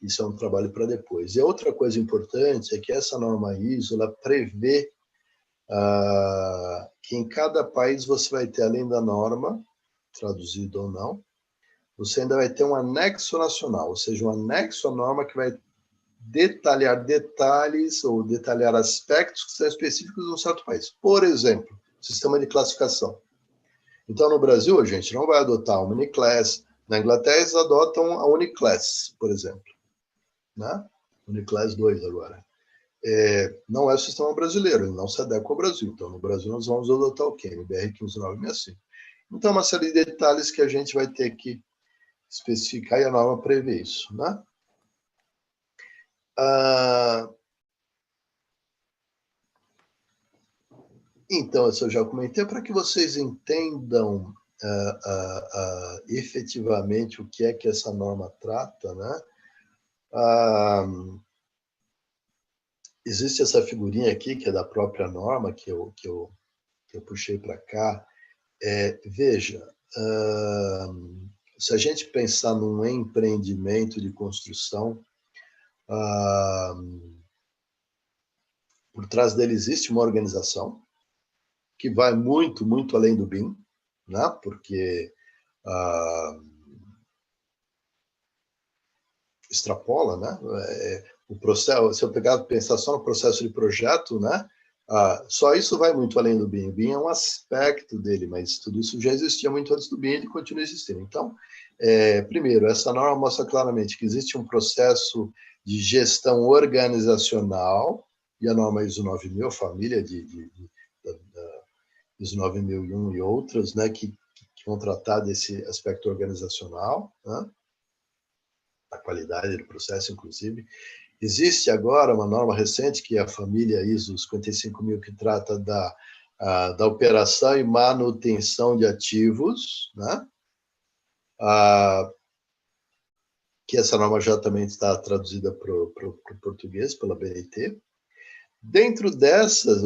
isso é um trabalho para depois. E a outra coisa importante é que essa norma ISO ela prevê que em cada país você vai ter, além da norma, traduzido ou não, você ainda vai ter um anexo nacional, ou seja, um anexo à norma que vai detalhar detalhes ou detalhar aspectos que são específicos de um certo país. Por exemplo, sistema de classificação. Então, no Brasil, a gente não vai adotar uma Uniclass. Na Inglaterra, eles adotam a Uniclass, por exemplo. Né? Uniclass 2 agora. Não é o sistema brasileiro, ele não se adequa ao Brasil. Então, no Brasil, nós vamos adotar o quê? NBR 15965. Então, uma série de detalhes que a gente vai ter que especificar e a norma prevê isso. Né? Então, isso eu já comentei, para que vocês entendam efetivamente o que é que essa norma trata, né? Existe essa figurinha aqui, que é da própria norma, que eu puxei para cá. Veja, se a gente pensar num empreendimento de construção, por trás dele existe uma organização que vai muito, muito além do BIM, né? Porque extrapola, né? O processo, se eu pensar só no processo de projeto, né? Só isso vai muito além do BIM. O BIM é um aspecto dele, mas tudo isso já existia muito antes do BIM e ele continua existindo. Então, primeiro, essa norma mostra claramente que existe um processo de gestão organizacional, e a norma ISO 9000, a família ISO 9001 e outras, né, que vão tratar desse aspecto organizacional, né, da qualidade do processo, inclusive. Existe agora uma norma recente, que é a família ISO 55000, que trata da operação e manutenção de ativos, né, que essa norma já também está traduzida para o português pela BNT. Dentro dessas,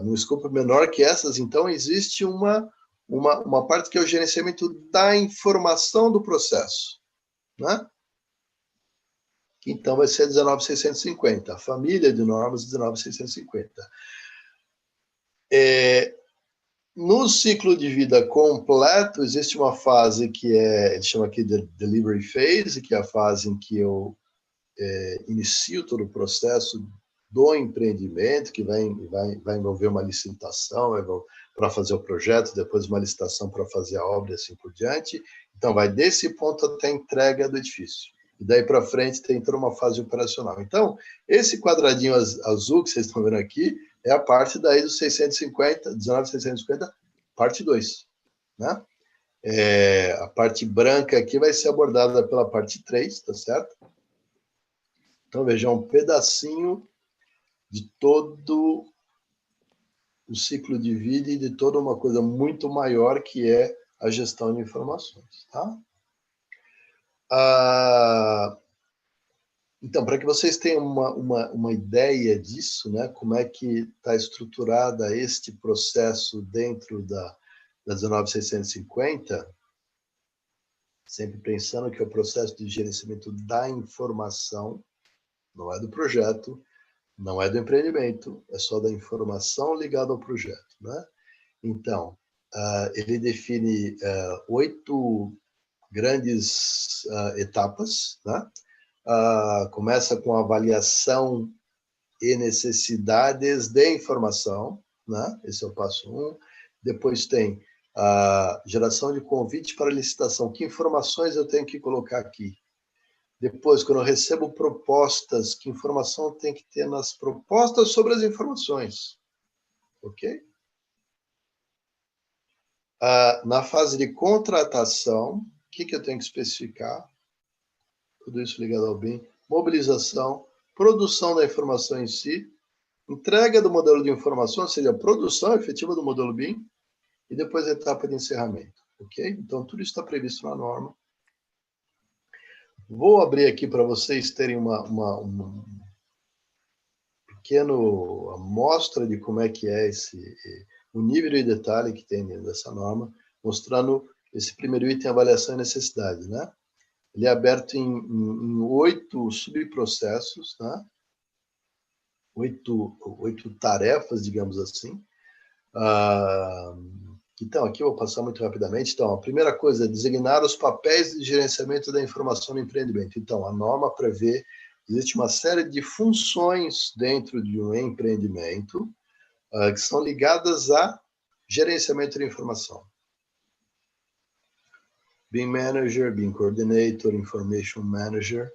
no escopo menor que essas, então, existe uma parte que é o gerenciamento da informação do processo, né? Então, vai ser 19650, a família de normas 19650. No ciclo de vida completo, existe uma fase que ele chama aqui de delivery phase, que é a fase em que eu inicio todo o processo do empreendimento, que vai envolver uma licitação para fazer o projeto, depois uma licitação para fazer a obra e assim por diante. Então, vai desse ponto até a entrega do edifício. E daí para frente tem toda uma fase operacional. Então, esse quadradinho azul que vocês estão vendo aqui é a parte da ISO 19650, parte 2. Né? A parte branca aqui vai ser abordada pela parte 3, tá certo? Então, vejam, um pedacinho de todo o ciclo de vida e de toda uma coisa muito maior que é a gestão de informações. Tá? Então, para que vocês tenham uma ideia disso, né, como é que está estruturada este processo dentro da 19650, sempre pensando que é o processo de gerenciamento da informação, não é do projeto, não é do empreendimento, é só da informação ligada ao projeto. Né? Então, ele define 8 grandes etapas. Né? Começa com avaliação e necessidades de informação. Né? Esse é o passo 1. Depois tem a geração de convite para licitação. Que informações eu tenho que colocar aqui? Depois, quando eu recebo propostas, que informação tem que ter nas propostas sobre as informações? Ok? Na fase de contratação, o que eu tenho que especificar? Tudo isso ligado ao BIM. Mobilização, produção da informação em si, entrega do modelo de informação, ou seja, a produção efetiva do modelo BIM, e depois a etapa de encerramento. Ok? Então, tudo isso está previsto na norma. Vou abrir aqui para vocês terem uma pequena amostra de como é que é o nível de detalhe que tem dentro dessa norma, mostrando esse primeiro item, avaliação e necessidade. Né? Ele é aberto em 8 subprocessos, né? 8 tarefas, digamos assim. Então, aqui eu vou passar muito rapidamente. Então, a primeira coisa é designar os papéis de gerenciamento da informação no empreendimento. Então, a norma prevê, existe uma série de funções dentro de um empreendimento, que são ligadas a gerenciamento de informação. BIM Manager, BIM Coordinator, Information Manager.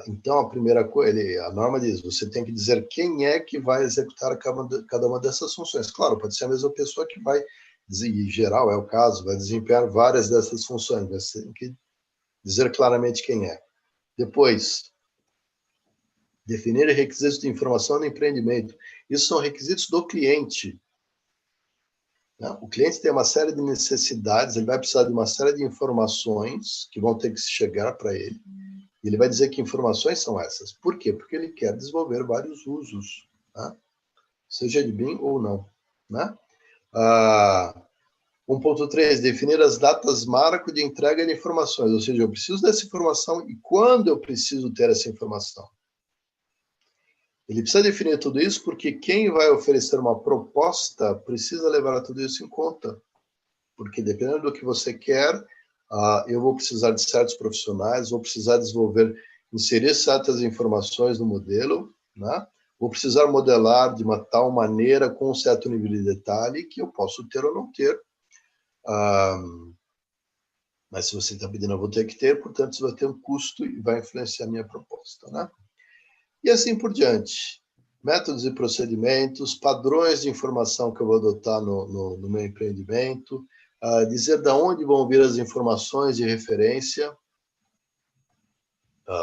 Então, a primeira coisa, a norma diz, você tem que dizer quem é que vai executar cada uma dessas funções. Claro, pode ser a mesma pessoa que vai, em geral é o caso, vai desempenhar várias dessas funções, você tem que dizer claramente quem é. Depois, definir requisitos de informação no empreendimento. Isso são requisitos do cliente. O cliente tem uma série de necessidades, ele vai precisar de uma série de informações que vão ter que chegar para ele. E ele vai dizer que informações são essas. Por quê? Porque ele quer desenvolver vários usos, né? Seja de BIM ou não. Né? 1.3, definir as datas marco de entrega de informações. Ou seja, eu preciso dessa informação e quando eu preciso ter essa informação. Ele precisa definir tudo isso porque quem vai oferecer uma proposta precisa levar tudo isso em conta. Porque dependendo do que você quer, eu vou precisar de certos profissionais, vou precisar inserir certas informações no modelo, né? Vou precisar modelar de uma tal maneira, com um certo nível de detalhe, que eu posso ter ou não ter. Mas se você está pedindo, eu vou ter que ter, portanto, isso vai ter um custo e vai influenciar a minha proposta, né? E assim por diante. Métodos e procedimentos, padrões de informação que eu vou adotar no meu empreendimento, dizer de onde vão vir as informações de referência,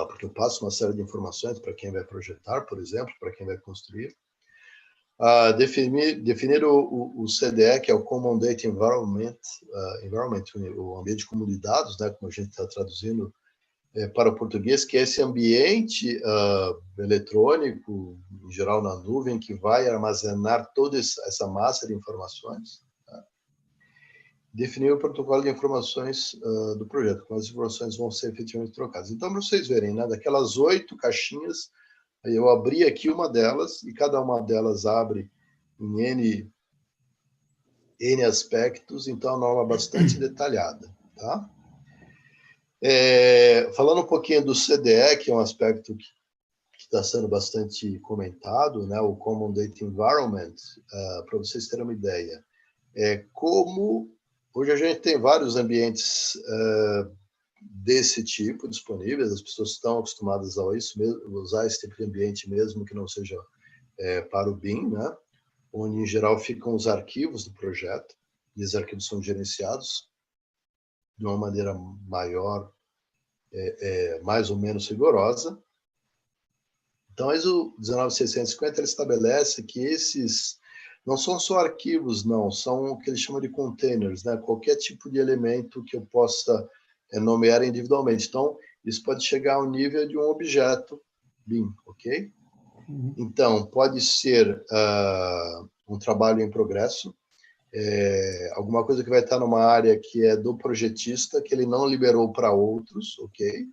porque eu passo uma série de informações para quem vai projetar, por exemplo, para quem vai construir. Definir o CDE, que é o Common Data Environment, o ambiente comum de dados, né, como a gente está traduzindo para o português, que é esse ambiente eletrônico, em geral na nuvem, que vai armazenar toda essa massa de informações. Tá? Definir o protocolo de informações do projeto, como as informações vão ser efetivamente trocadas. Então, para vocês verem, né, daquelas 8 caixinhas, eu abri aqui uma delas, e cada uma delas abre em N aspectos, então é uma norma bastante detalhada. Tá? Falando um pouquinho do CDE, que é um aspecto que está sendo bastante comentado, né, o Common Data Environment, para vocês terem uma ideia. Hoje a gente tem vários ambientes desse tipo disponíveis, as pessoas estão acostumadas a usar esse tipo de ambiente mesmo que não seja para o BIM, né, onde em geral ficam os arquivos do projeto, e os arquivos são gerenciados de uma maneira maior, mais ou menos rigorosa. Então, a ISO 19650 ele estabelece que esses não são só arquivos, não, são o que ele chama de containers, né? Qualquer tipo de elemento que eu possa nomear individualmente. Então, isso pode chegar ao nível de um objeto BIM, ok? Então, pode ser um trabalho em progresso, alguma coisa que vai estar numa área que é do projetista, que ele não liberou para outros, ok?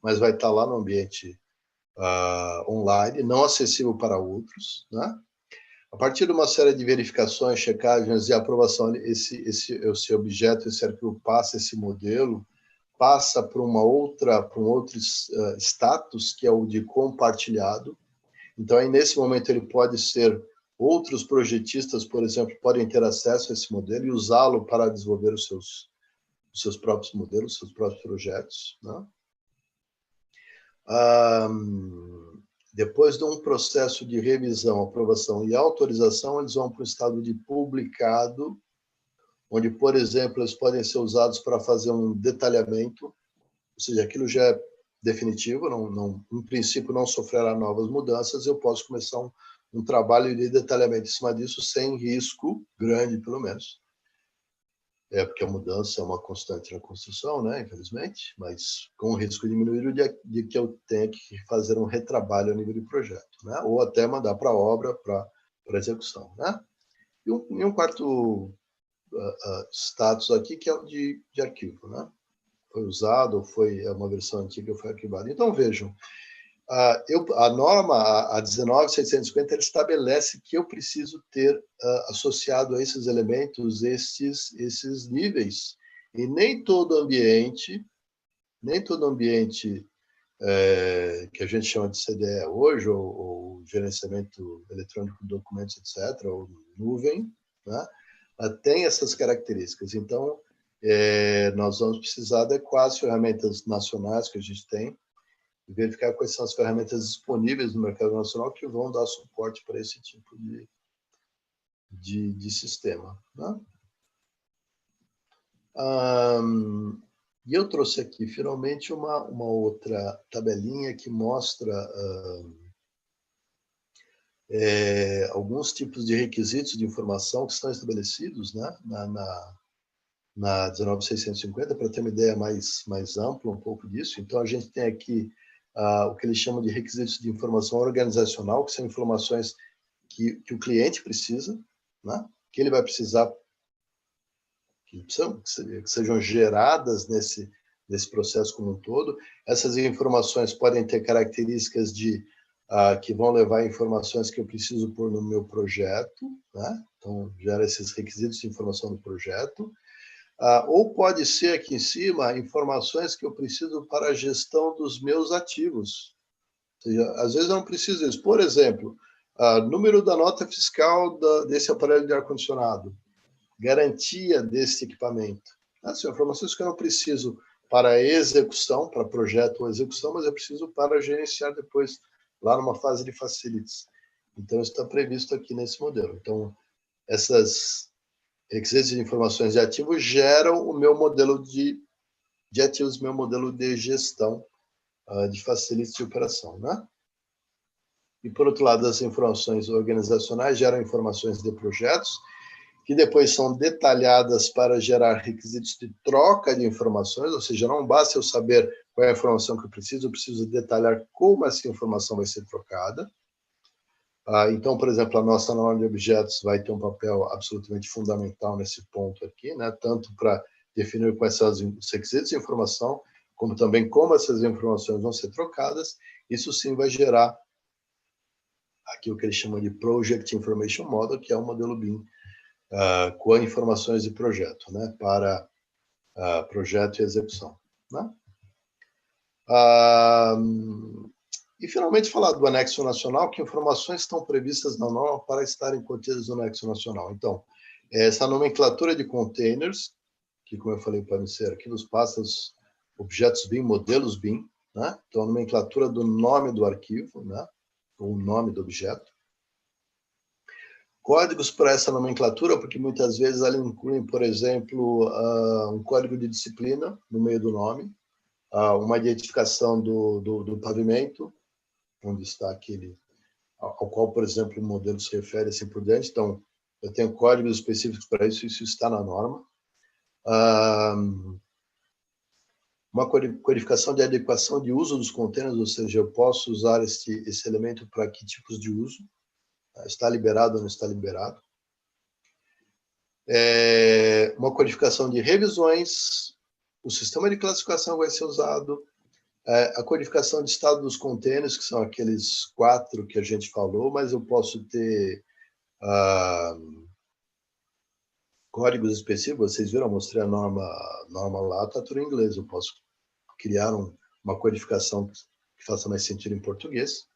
Mas vai estar lá no ambiente online, não acessível para outros, né? A partir de uma série de verificações, checagens e aprovação, esse objeto, esse arquivo passa, esse modelo passa para um outro status, que é o de compartilhado. Então, aí, nesse momento, ele pode ser outros projetistas, por exemplo, podem ter acesso a esse modelo e usá-lo para desenvolver os seus próprios modelos, os seus próprios projetos, né? Depois de um processo de revisão, aprovação e autorização, eles vão para o estado de publicado, onde, por exemplo, eles podem ser usados para fazer um detalhamento, ou seja, aquilo já é definitivo, em princípio não sofrerá novas mudanças, eu posso começar um trabalho de detalhamento em cima disso, sem risco grande, pelo menos. Porque a mudança é uma constante na construção, né, infelizmente, mas com o risco diminuído de que eu tenha que fazer um retrabalho a nível de projeto, né, ou até mandar para a obra, para execução, né. E um quarto status aqui, que é o de arquivo, né, foi usado, é uma versão antiga, foi arquivado. Então, vejam, a norma, a 19650, ela estabelece que eu preciso ter associado a esses elementos esses níveis. E nem todo ambiente que a gente chama de CDE hoje, ou gerenciamento eletrônico de documentos, etc., ou nuvem, né? Ela tem essas características. Então, nós vamos precisar adequar as ferramentas nacionais que a gente tem e verificar quais são as ferramentas disponíveis no mercado nacional que vão dar suporte para esse tipo de sistema, né? E eu trouxe aqui, finalmente, uma outra tabelinha que mostra alguns tipos de requisitos de informação que estão estabelecidos, né, na 19650, para ter uma ideia mais ampla um pouco disso. Então, a gente tem aqui o que eles chamam de requisitos de informação organizacional, que são informações que o cliente precisa, né, que ele vai precisar que sejam geradas nesse processo como um todo. Essas informações podem ter características que vão levar informações que eu preciso pôr no meu projeto, né? Então, gera esses requisitos de informação do projeto. Ou pode ser aqui em cima informações que eu preciso para a gestão dos meus ativos. Ou seja, às vezes eu não preciso disso. Por exemplo, número da nota fiscal desse aparelho de ar-condicionado, garantia desse equipamento. São informações que eu não preciso para execução, para projeto ou execução, mas eu preciso para gerenciar depois, lá numa fase de facilities. Então, isso está previsto aqui nesse modelo. Então, essas requisitos de informações de ativos geram o meu modelo de ativos, meu modelo de gestão de facilities de operação, né? E, por outro lado, as informações organizacionais geram informações de projetos, que depois são detalhadas para gerar requisitos de troca de informações, ou seja, não basta eu saber qual é a informação que eu preciso detalhar como essa informação vai ser trocada. Então, por exemplo, a nossa norma de objetos vai ter um papel absolutamente fundamental nesse ponto aqui, né? Tanto para definir quais são os requisitos de informação, como também como essas informações vão ser trocadas. Isso sim vai gerar aqui o que eles chamam de Project Information Model, que é um modelo BIM, com informações de projeto, né, para projeto e execução, né? E, finalmente, falar do anexo nacional, que informações estão previstas na norma para estarem contidas no anexo nacional. Então, essa nomenclatura de containers, que, como eu falei para você, aqui nos passa os objetos BIM, modelos BIM, né? Então, a nomenclatura do nome do arquivo, né, ou o nome do objeto. Códigos para essa nomenclatura, porque muitas vezes ela inclui, por exemplo, um código de disciplina no meio do nome, uma identificação do pavimento, onde está aquele ao qual, por exemplo, o modelo se refere, assim por diante. Então, eu tenho códigos específicos para isso, isso está na norma. Uma codificação de adequação de uso dos containers, ou seja, eu posso usar esse elemento para que tipos de uso, está liberado ou não está liberado. Uma codificação de revisões, o sistema de classificação vai ser usado, a codificação de estado dos containers, que são aqueles 4 que a gente falou, mas eu posso ter códigos específicos. Vocês viram, eu mostrei a norma lá, está tudo em inglês. Eu posso criar uma codificação que faça mais sentido em português.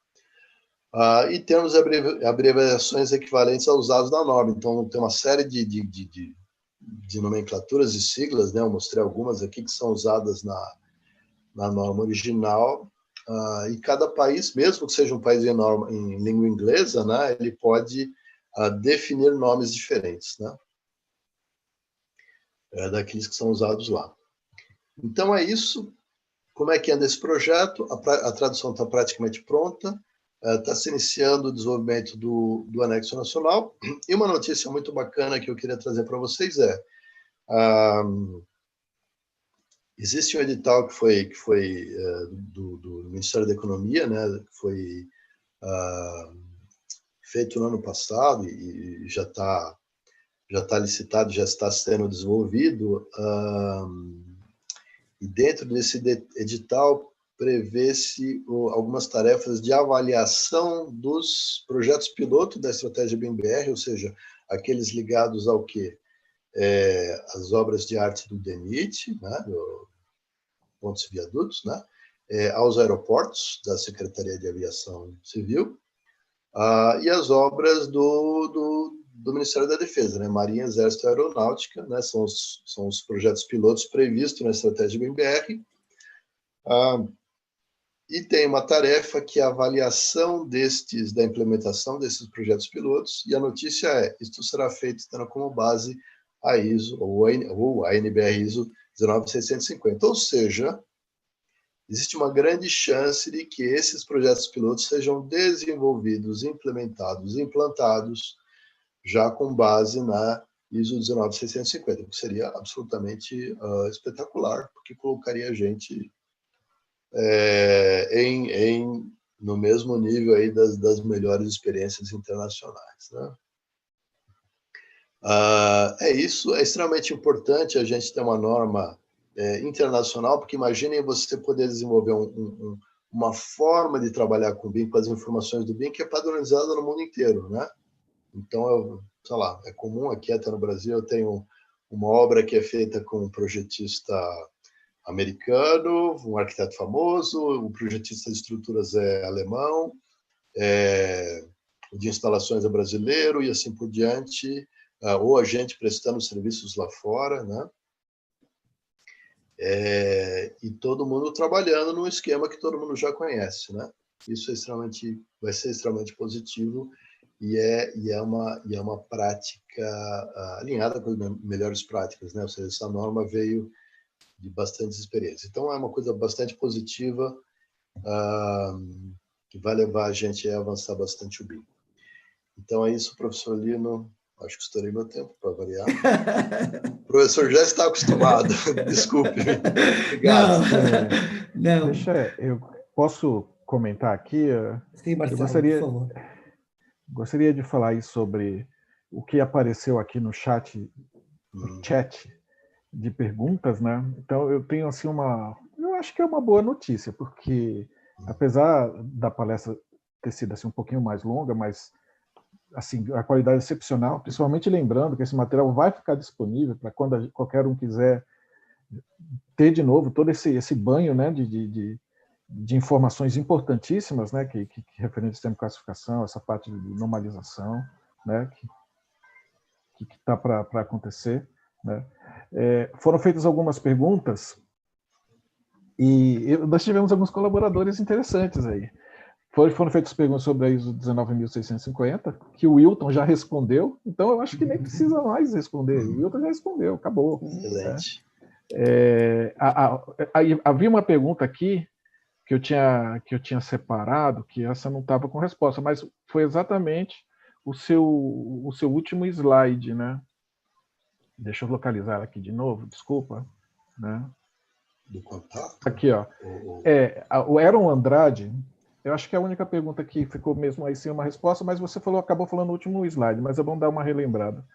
E temos abreviações equivalentes aos usados da norma. Então, tem uma série de nomenclaturas e siglas, né? Eu mostrei algumas aqui que são usadas na norma original. E cada país, mesmo que seja um país em língua inglesa, né, ele pode definir nomes diferentes, né? Daqueles que são usados lá. Então, é isso. Como é que anda esse projeto? A tradução está praticamente pronta. Está se iniciando o desenvolvimento do anexo nacional. E uma notícia muito bacana que eu queria trazer para vocês existe um edital que foi do Ministério da Economia, né, que foi feito no ano passado e já está licitado, já está sendo desenvolvido. E dentro desse edital prevê-se algumas tarefas de avaliação dos projetos piloto da estratégia BIM-BR, ou seja, aqueles ligados ao quê? As obras de arte do DENIT, né, do pontos e viadutos, né, aos aeroportos da Secretaria de Aviação Civil, e as obras do Ministério da Defesa, né? Marinha, Exército e Aeronáutica, né? São os projetos pilotos previstos na estratégia BIM-BR. E tem uma tarefa que é a avaliação da implementação desses projetos pilotos, e a notícia isto será feito tendo como base a ISO, ou a NBR ISO 19650, ou seja, existe uma grande chance de que esses projetos pilotos sejam desenvolvidos, implementados, implantados, já com base na ISO 19650, o que seria absolutamente espetacular, porque colocaria a gente no mesmo nível aí das melhores experiências internacionais, né? Isso é extremamente importante a gente ter uma norma internacional, porque imaginem você poder desenvolver uma forma de trabalhar com o BIM, com as informações do BIM, que é padronizada no mundo inteiro, né? Então, sei lá, é comum aqui até no Brasil, eu tenho uma obra que é feita com um projetista americano, um arquiteto famoso, o projetista de estruturas é alemão, o de instalações é brasileiro e assim por diante, ou a gente prestando serviços lá fora, né? E todo mundo trabalhando num esquema que todo mundo já conhece, né? Isso vai ser extremamente positivo e é uma prática alinhada com as melhores práticas, né? Ou seja, essa norma veio de bastante experiência. Então, é uma coisa bastante positiva que vai levar a gente a avançar bastante o BIM. Então, é isso, professor Lino. Acho que estourei meu tempo, para variar. O professor já está acostumado. Desculpe. Obrigado. Não. Eu posso comentar aqui? Sim, Marcelo, por favor. Gostaria de falar aí sobre o que apareceu aqui no chat de perguntas, né? Então, eu tenho assim eu acho que é uma boa notícia, porque apesar da palestra ter sido assim um pouquinho mais longa, mas assim a qualidade é excepcional, principalmente lembrando que esse material vai ficar disponível para quando qualquer um quiser ter de novo todo esse banho, né, de informações importantíssimas, né, que referente ao sistema de classificação, essa parte de normalização, né, que está para acontecer, né. Foram feitas algumas perguntas e nós tivemos alguns colaboradores interessantes aí. Foram feitas perguntas sobre a ISO 19650, que o Wilton já respondeu, então eu acho que nem precisa mais responder. O Wilton já respondeu, acabou. Excelente. Havia uma pergunta aqui que eu tinha separado, que essa não estava com resposta, mas foi exatamente o seu último slide, né? Deixa eu localizar ela aqui de novo, desculpa, né? Do contato? Aqui, ó. O Aaron Andrade, eu acho que é a única pergunta que ficou mesmo aí sem uma resposta, mas você acabou falando no último slide, mas é bom dar uma relembrada.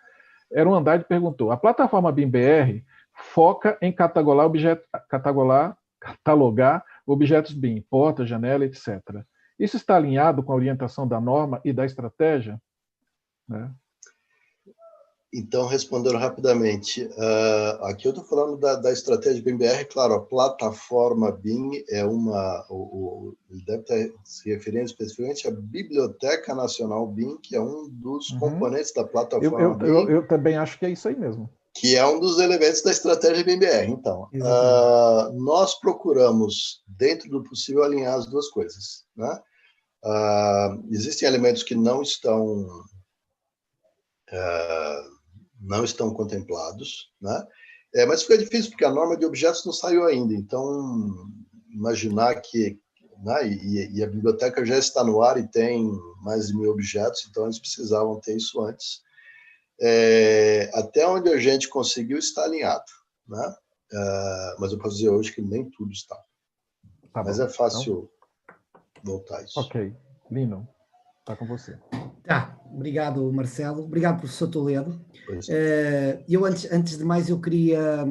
Aaron Andrade perguntou: a plataforma BIM-BR foca em catalogar objetos BIM, porta, janela, etc. Isso está alinhado com a orientação da norma e da estratégia? Né? Então, respondendo rapidamente, aqui eu estou falando da estratégia BIM-BR, claro, a plataforma BIM é ele deve estar se referindo especificamente à Biblioteca Nacional BIM, que é um dos componentes da plataforma BIM. Eu também acho que é isso aí mesmo. Que é um dos elementos da estratégia BIM-BR. Então, nós procuramos, dentro do possível, alinhar as duas coisas, né? Existem elementos que não estão contemplados, né? Mas fica difícil, porque a norma de objetos não saiu ainda. Então, imaginar que... Né, e a biblioteca já está no ar e tem mais de 1000 objetos, então eles precisavam ter isso antes. Até onde a gente conseguiu está alinhado, né? Mas eu posso dizer hoje que nem tudo está. Mas é fácil voltar a isso. Ok. Lino, está com você. Tá, obrigado, Marcelo. Obrigado, professor Toledo. Eu, antes de mais, eu queria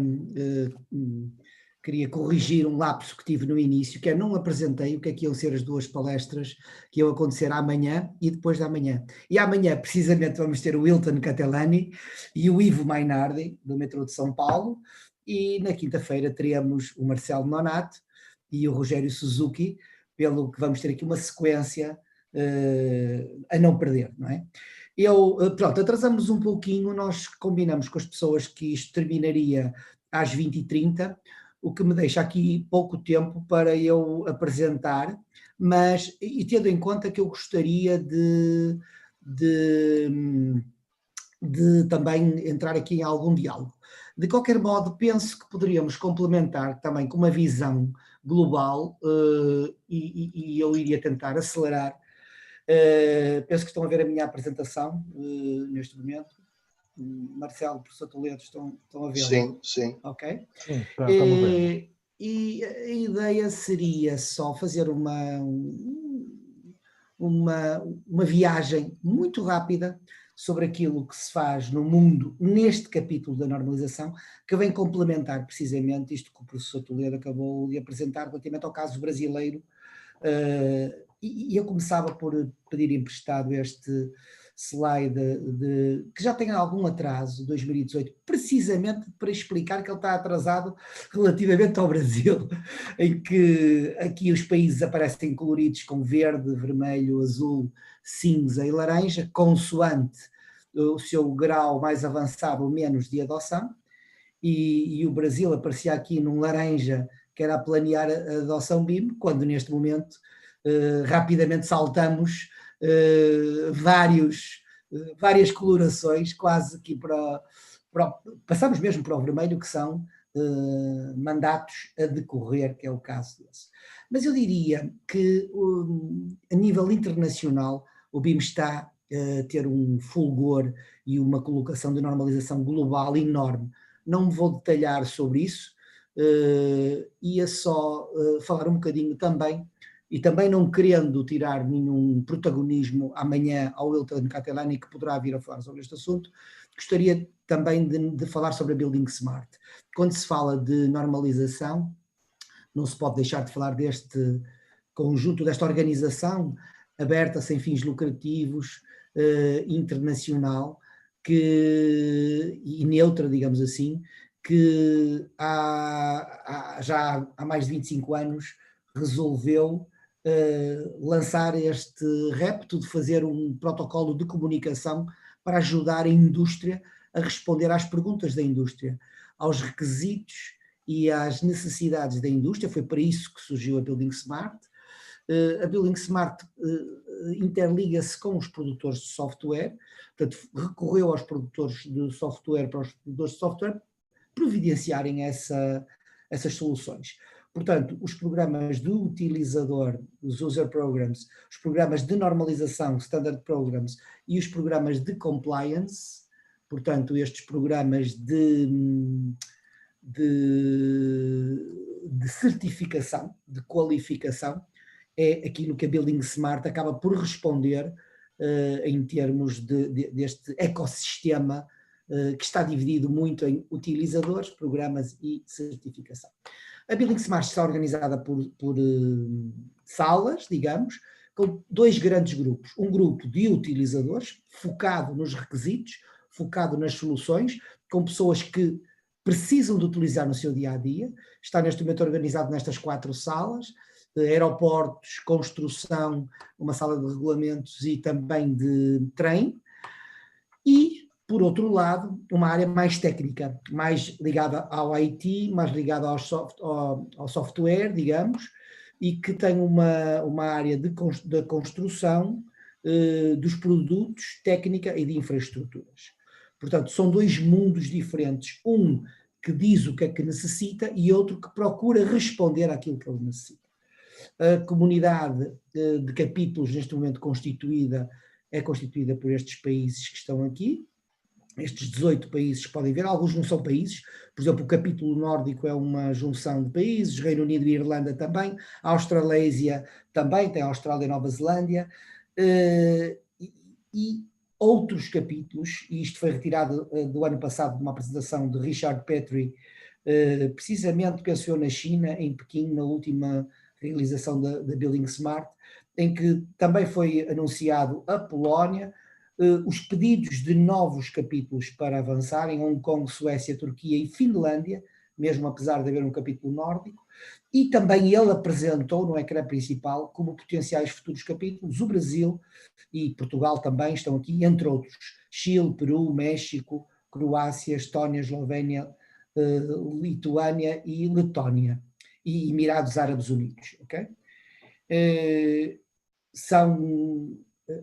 corrigir um lapso que tive no início, que não apresentei o que é que iam ser as duas palestras que iam acontecer amanhã e depois da manhã. E amanhã, precisamente, vamos ter o Wilton Catalani e o Ivo Mainardi, do metrô de São Paulo, e na quinta-feira teremos o Marcelo Nonato e o Rogério Suzuki, pelo que vamos ter aqui uma sequência a não perder, não é? Pronto, atrasamos um pouquinho, nós combinamos com as pessoas que isto terminaria às 20h30, o que me deixa aqui pouco tempo para eu apresentar, mas, e tendo em conta que eu gostaria de também entrar aqui em algum diálogo. De qualquer modo, penso que poderíamos complementar também com uma visão global, e eu iria tentar acelerar. Penso que estão a ver a minha apresentação neste momento. Marcelo, professor Toledo, estão a ver? Sim, sim. Ok? Sim, estamos vendo. E a ideia seria só fazer uma viagem muito rápida sobre aquilo que se faz no mundo neste capítulo da normalização, que vem complementar precisamente isto que o professor Toledo acabou de apresentar relativamente ao caso brasileiro. E eu começava por pedir emprestado este slide que já tem algum atraso, 2018, precisamente para explicar que ele está atrasado relativamente ao Brasil, em que aqui os países aparecem coloridos com verde, vermelho, azul, cinza e laranja, consoante o seu grau mais avançado ou menos de adoção, e o Brasil aparecia aqui num laranja, que era a planear a adoção BIM, quando neste momento rapidamente saltamos várias colorações, quase que passamos mesmo para o vermelho, que são mandatos a decorrer, que é o caso desse. Mas eu diria que a nível internacional o BIM está a ter um fulgor e uma colocação de normalização global enorme. Não me vou detalhar sobre isso, ia só falar um bocadinho também, e também não querendo tirar nenhum protagonismo amanhã ao Wilton Catalani, que poderá vir a falar sobre este assunto, gostaria também de falar sobre a Building Smart. Quando se fala de normalização, não se pode deixar de falar deste conjunto, desta organização aberta, sem fins lucrativos, internacional, e neutra, digamos assim, que já há mais de 25 anos resolveu lançar este repto de fazer um protocolo de comunicação para ajudar a indústria a responder às perguntas da indústria, aos requisitos e às necessidades da indústria. Foi para isso que surgiu a Building Smart. A Building Smart interliga-se com os produtores de software, portanto, recorreu aos produtores de software, para os produtores de software providenciarem essas soluções. Portanto, os programas do utilizador, os user programs, os programas de normalização, standard programs, e os programas de compliance, portanto, estes programas de certificação, de qualificação, é aquilo que a Building Smart acaba por responder em termos deste ecossistema que está dividido muito em utilizadores, programas e certificação. A Building Smart está organizada por salas, digamos, com dois grandes grupos. Um grupo de utilizadores, focado nos requisitos, focado nas soluções, com pessoas que precisam de utilizar no seu dia-a-dia. Está neste momento organizado nestas 4 salas, aeroportos, construção, uma sala de regulamentos e também de trem. E, por outro lado, uma área mais técnica, mais ligada ao IT, mais ligada ao software, digamos, e que tem uma área da construção dos produtos, técnica e de infraestruturas. Portanto, são dois mundos diferentes, um que diz o que é que necessita e outro que procura responder àquilo que ele necessita. A comunidade de capítulos, neste momento constituída, é constituída por estes países que estão aqui, estes 18 países que podem ver, alguns não são países, por exemplo, o capítulo nórdico é uma junção de países, Reino Unido e Irlanda também, a Australésia também, tem a Austrália e Nova Zelândia, e outros capítulos, e isto foi retirado do ano passado de uma apresentação de Richard Petrie, precisamente pensou na China, em Pequim, na última realização da Building Smart, em que também foi anunciado a Polónia, os pedidos de novos capítulos para avançar em Hong Kong, Suécia, Turquia e Finlândia, mesmo apesar de haver um capítulo nórdico, e também ele apresentou no ecrã principal como potenciais futuros capítulos o Brasil e Portugal também estão aqui, entre outros, Chile, Peru, México, Croácia, Estónia, Eslovénia, Lituânia e Letónia, e Emirados Árabes Unidos, ok? É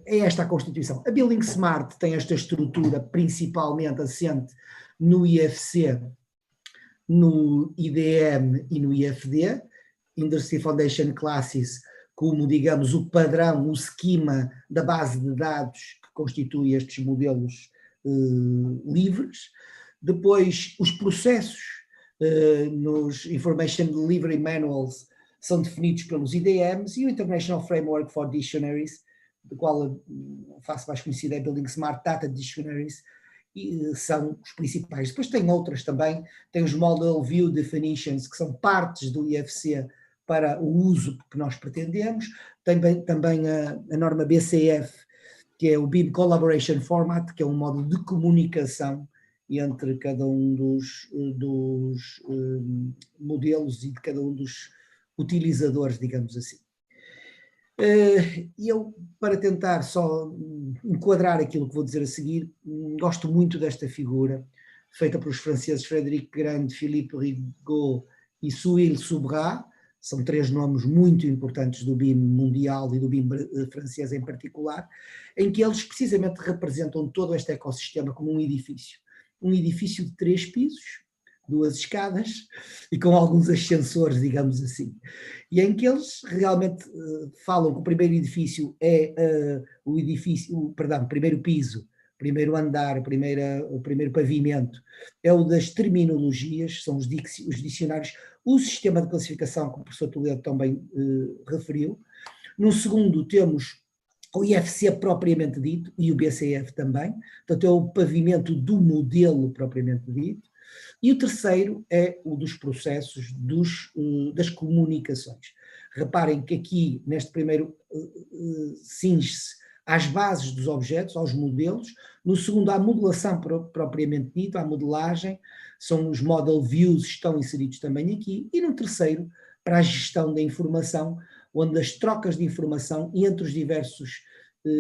esta a Constituição. A Building Smart tem esta estrutura principalmente assente no IFC, no IDM e no IFD, Industry Foundation Classes, como, digamos, o padrão, o esquema da base de dados que constitui estes modelos livres. Depois, os processos nos Information Delivery Manuals são definidos pelos IDMs, e o International Framework for Dictionaries, do qual a face mais conhecida é Building Smart Data Dictionaries, e são os principais. Depois tem outras também, tem os Model View Definitions, que são partes do IFC para o uso que nós pretendemos, tem também a norma BCF, que é o BIM Collaboration Format, que é um modo de comunicação entre cada um dos modelos e de cada um dos utilizadores, digamos assim. E eu, para tentar só enquadrar aquilo que vou dizer a seguir, gosto muito desta figura, feita pelos franceses Frédéric Grande, Philippe Rigaud e Souil Subrat. São três nomes muito importantes do BIM mundial e do BIM francês em particular, em que eles precisamente representam todo este ecossistema como um edifício de 3 pisos, 2 escadas e com alguns ascensores, digamos assim, e em que eles realmente falam que o primeiro edifício é o primeiro piso, primeiro andar, o primeiro pavimento, é o das terminologias, são os dicionários, o sistema de classificação que o professor Toledo também referiu. No segundo temos o IFC propriamente dito e o BCF também, portanto é o pavimento do modelo propriamente dito. E o terceiro é o dos processos das comunicações. Reparem que aqui, neste primeiro, cinge-se às bases dos objetos, aos modelos. No segundo, à modelação propriamente dita, à modelagem, são os model views que estão inseridos também aqui. E no terceiro, para a gestão da informação, onde as trocas de informação entre os diversos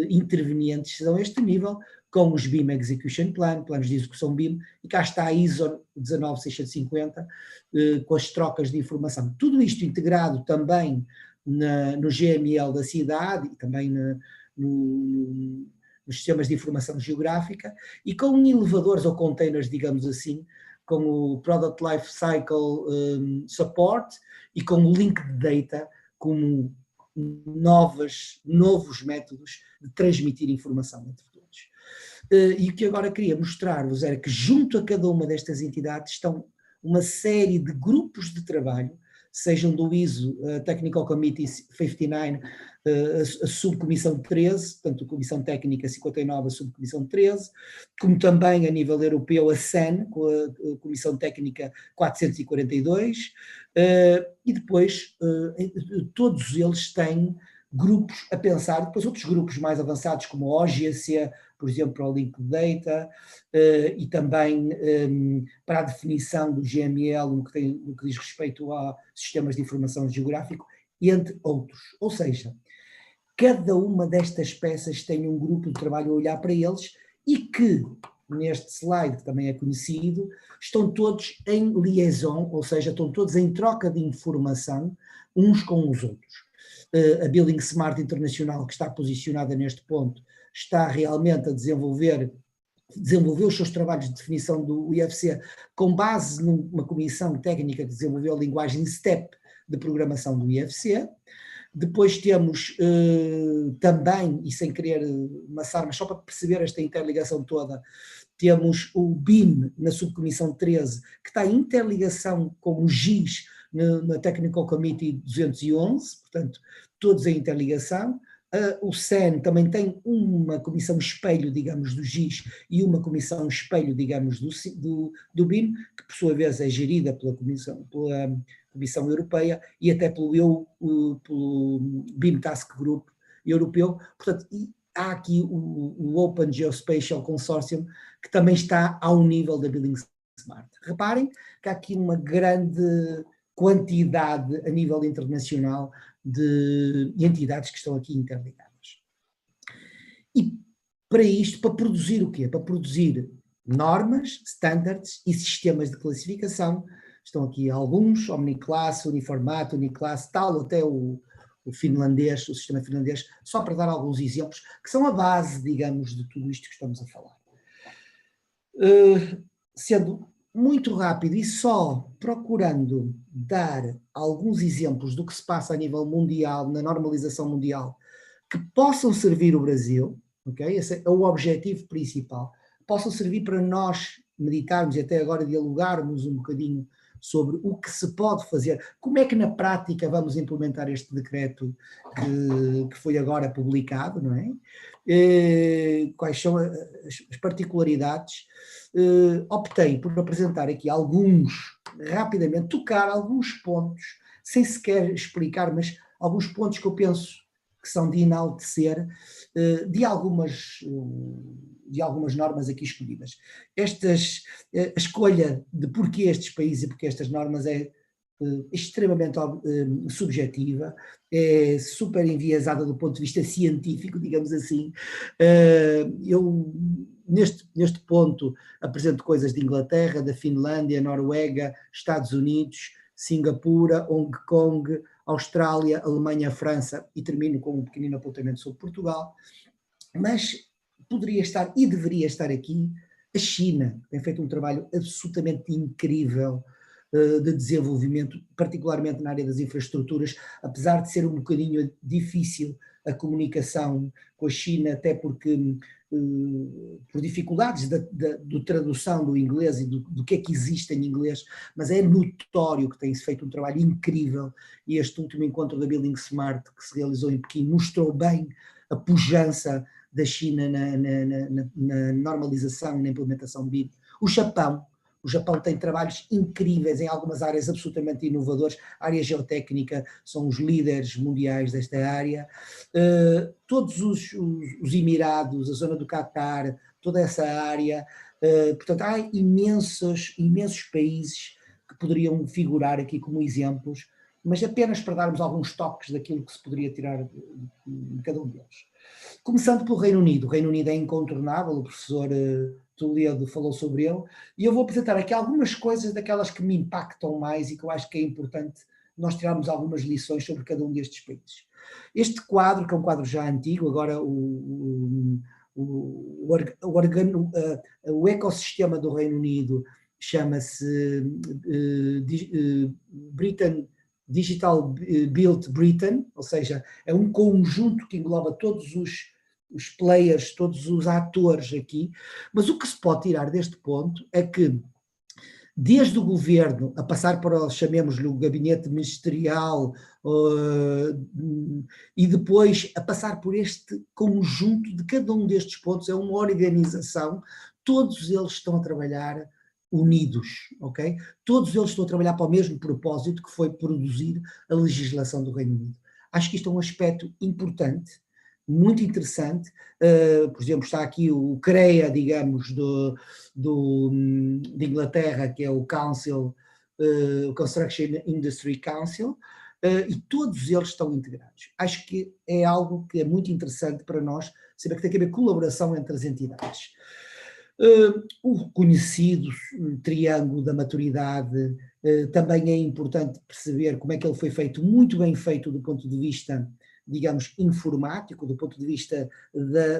intervenientes são a este nível, com os BIM Execution Plan, planos de execução BIM, e cá está a ISO 19650, com as trocas de informação. Tudo isto integrado também no GML da cidade e também nos sistemas de informação geográfica, e com elevadores ou containers, digamos assim, com o Product Life Cycle Support e com o Linked Data como novos métodos de transmitir informação entre todos. E o que agora queria mostrar-vos era que junto a cada uma destas entidades estão uma série de grupos de trabalho, sejam do ISO, Technical Committee 59, a Subcomissão 13, portanto a Comissão Técnica 59, a Subcomissão 13, como também a nível europeu a CEN, com a Comissão Técnica 442, e depois todos eles têm grupos a pensar, depois outros grupos mais avançados como a OGC, por exemplo, para o Linked Data, e também para a definição do GML no que diz respeito a sistemas de informação geográfico, entre outros. Ou seja, cada uma destas peças tem um grupo de trabalho a olhar para eles e que, neste slide, que também é conhecido, estão todos em liaison, ou seja, estão todos em troca de informação uns com os outros. A Building Smart Internacional, que está posicionada neste ponto, está realmente a desenvolver os seus trabalhos de definição do IFC com base numa comissão técnica que desenvolveu a linguagem STEP de programação do IFC. Depois temos também, e sem querer amassar, mas só para perceber esta interligação toda, temos o BIM na subcomissão 13, que está em interligação com o GIS na Technical Committee 211, portanto, todos em interligação. O CEN também tem uma comissão espelho, digamos, do GIS e uma comissão espelho, digamos, do BIM, que por sua vez é gerida pela Comissão Europeia e até pelo BIM Task Group europeu. Portanto, há aqui o Open Geospatial Consortium, que também está ao nível da Building Smart. Reparem que há aqui uma grande quantidade a nível internacional de entidades que estão aqui interligadas. E para isto, para produzir o quê? Para produzir normas, standards e sistemas de classificação. Estão aqui alguns, Omniclass, Uniformat, Uniclass, tal, até o finlandês, o sistema finlandês, só para dar alguns exemplos, que são a base, digamos, de tudo isto que estamos a falar. Sendo muito rápido e só procurando dar alguns exemplos do que se passa a nível mundial, na normalização mundial, que possam servir o Brasil, ok? Esse é o objetivo principal, possam servir para nós meditarmos e até agora dialogarmos um bocadinho sobre o que se pode fazer, como é que na prática vamos implementar este decreto que foi agora publicado, não é? Quais são as particularidades? Optei por apresentar aqui alguns, rapidamente, tocar alguns pontos, sem sequer explicar, mas alguns pontos que eu penso que são de enaltecer de algumas normas aqui escolhidas. A escolha de porquê estes países e porquê estas normas é extremamente subjetiva, é super enviesada do ponto de vista científico, digamos assim. Eu, neste ponto, apresento coisas de Inglaterra, da Finlândia, Noruega, Estados Unidos, Singapura, Hong Kong, Austrália, Alemanha, França, e termino com um pequenino apontamento sobre Portugal, mas poderia estar e deveria estar aqui a China, que tem feito um trabalho absolutamente incrível de desenvolvimento, particularmente na área das infraestruturas, apesar de ser um bocadinho difícil a comunicação com a China, até porque por dificuldades da tradução do inglês e do que é que existe em inglês, mas é notório que tem-se feito um trabalho incrível, e este último encontro da Building Smart que se realizou em Pequim mostrou bem a pujança da China na normalização e na implementação de BIM. O Japão tem trabalhos incríveis em algumas áreas absolutamente inovadoras. A área geotécnica são os líderes mundiais desta área. Todos os Emirados, a zona do Catar, toda essa área. Portanto, há imensos países que poderiam figurar aqui como exemplos, mas apenas para darmos alguns toques daquilo que se poderia tirar de cada um deles. Começando pelo Reino Unido. O Reino Unido é incontornável, o professor Toledo falou sobre ele, e eu vou apresentar aqui algumas coisas daquelas que me impactam mais e que eu acho que é importante nós tirarmos algumas lições sobre cada um destes países. Este quadro, que é um quadro já antigo, agora o ecossistema do Reino Unido chama-se Digital Built Britain, ou seja, é um conjunto que engloba todos os players, todos os atores aqui, mas o que se pode tirar deste ponto é que, desde o governo, a passar para, chamemos-lhe, o gabinete ministerial, e depois a passar por este conjunto de cada um destes pontos, é uma organização, todos eles estão a trabalhar unidos, ok? Todos eles estão a trabalhar para o mesmo propósito, que foi produzir a legislação do Reino Unido. Acho que isto é um aspecto importante, muito interessante. Por exemplo, está aqui o CREA, digamos, de Inglaterra, que é o Council, o Construction Industry Council, e todos eles estão integrados. Acho que é algo que é muito interessante para nós, saber que tem que haver colaboração entre as entidades. O conhecido triângulo da maturidade, também é importante perceber como é que ele foi feito, muito bem feito do ponto de vista, digamos, informático, do ponto de vista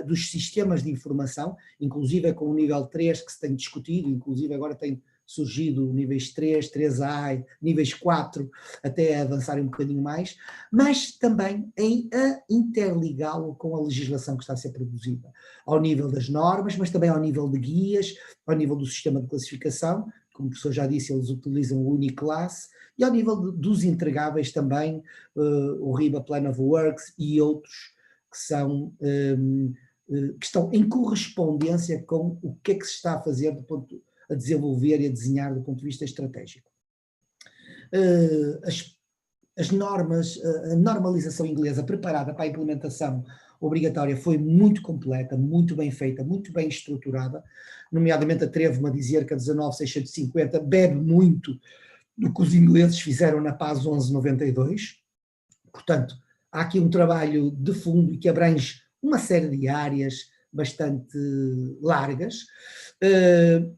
dos sistemas de informação, inclusive é com o nível 3 que se tem discutido, inclusive agora tem surgido níveis 3, 3A, níveis 4, até avançarem um bocadinho mais, mas também a interligá-lo com a legislação que está a ser produzida, ao nível das normas, mas também ao nível de guias, ao nível do sistema de classificação, como o professor já disse, eles utilizam o Uniclass, e ao nível dos entregáveis também, o RIBA Plan of Works e outros que estão em correspondência com o que é que se está a fazer a desenvolver e a desenhar do ponto de vista estratégico. As normas, a normalização inglesa preparada para a implementação obrigatória foi muito completa, muito bem feita, muito bem estruturada, nomeadamente atrevo-me a dizer que a 19650 bebe muito do que os ingleses fizeram na PAS 1192, portanto, há aqui um trabalho de fundo e que abrange uma série de áreas bastante largas.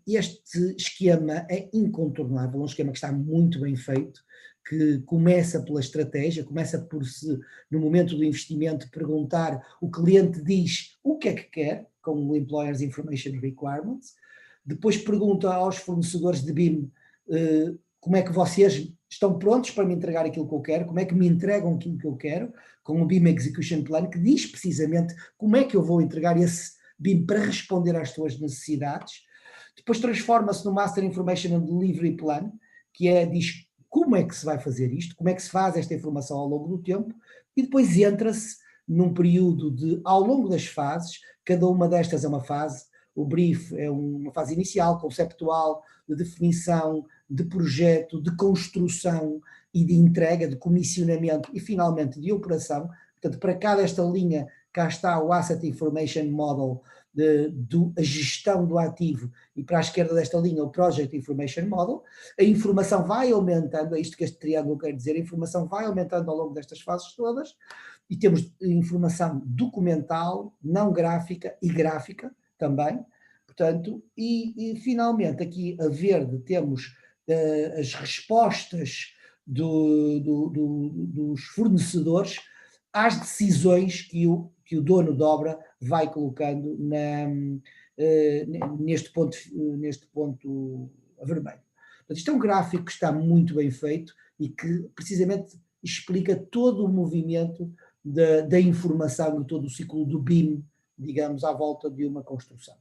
Este esquema é incontornável, um esquema que está muito bem feito, que começa pela estratégia, começa por se, no momento do investimento, perguntar, o cliente diz o que é que quer, com o Employers Information Requirements, depois pergunta aos fornecedores de BIM como é que vocês estão prontos para me entregar aquilo que eu quero, como é que me entregam aquilo que eu quero, com o BIM Execution Plan, que diz precisamente como é que eu vou entregar esse BIM para responder às tuas necessidades. Depois transforma-se no Master Information and Delivery Plan, que diz como é que se vai fazer isto, como é que se faz esta informação ao longo do tempo, e depois entra-se num período de, ao longo das fases, cada uma destas é uma fase, o brief é uma fase inicial, conceptual, de definição, de projeto, de construção e de entrega, de comissionamento e finalmente de operação. Portanto, para cada esta linha, cá está o Asset Information Model, a gestão do ativo, e para a esquerda desta linha o Project Information Model. A informação vai aumentando, é isto que este triângulo quer dizer, a informação vai aumentando ao longo destas fases todas, e temos informação documental, não gráfica e gráfica também, portanto, e finalmente aqui a verde temos as respostas dos fornecedores às decisões que o dono de obra vai colocando neste ponto a vermelho. Portanto, isto é um gráfico que está muito bem feito e que precisamente explica todo o movimento da informação e todo o ciclo do BIM, digamos, à volta de uma construção.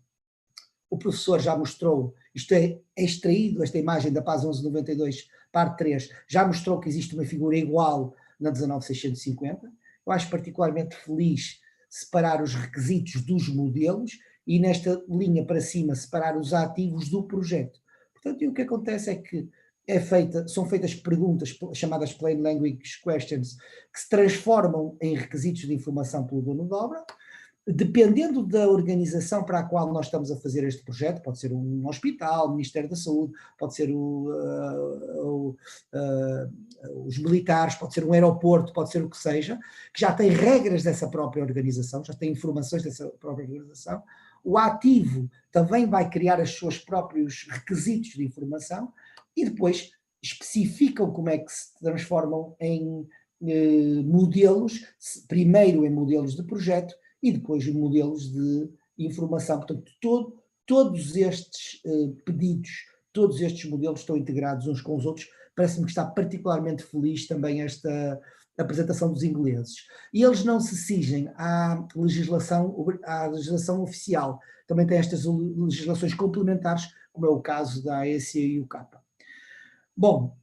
O professor já mostrou, isto é extraído, esta imagem da PAS 1192, parte 3, já mostrou que existe uma figura igual na 19650. Eu acho particularmente feliz separar os requisitos dos modelos e nesta linha para cima separar os ativos do projeto. Portanto, e o que acontece é que são feitas perguntas chamadas Plain Language Questions que se transformam em requisitos de informação pelo dono de obra. Dependendo da organização para a qual nós estamos a fazer este projeto, pode ser um hospital, o Ministério da Saúde, pode ser os militares, pode ser um aeroporto, pode ser o que seja, que já tem regras dessa própria organização, já tem informações dessa própria organização. O ativo também vai criar os seus próprios requisitos de informação e depois especificam como é que se transformam em modelos, primeiro em modelos de projeto, e depois os modelos de informação. Portanto, todos estes pedidos, todos estes modelos estão integrados uns com os outros. Parece-me que está particularmente feliz também esta apresentação dos ingleses. E eles não se cingem à legislação oficial. Também tem estas legislações complementares, como é o caso da AEC e o CAPA. Bom,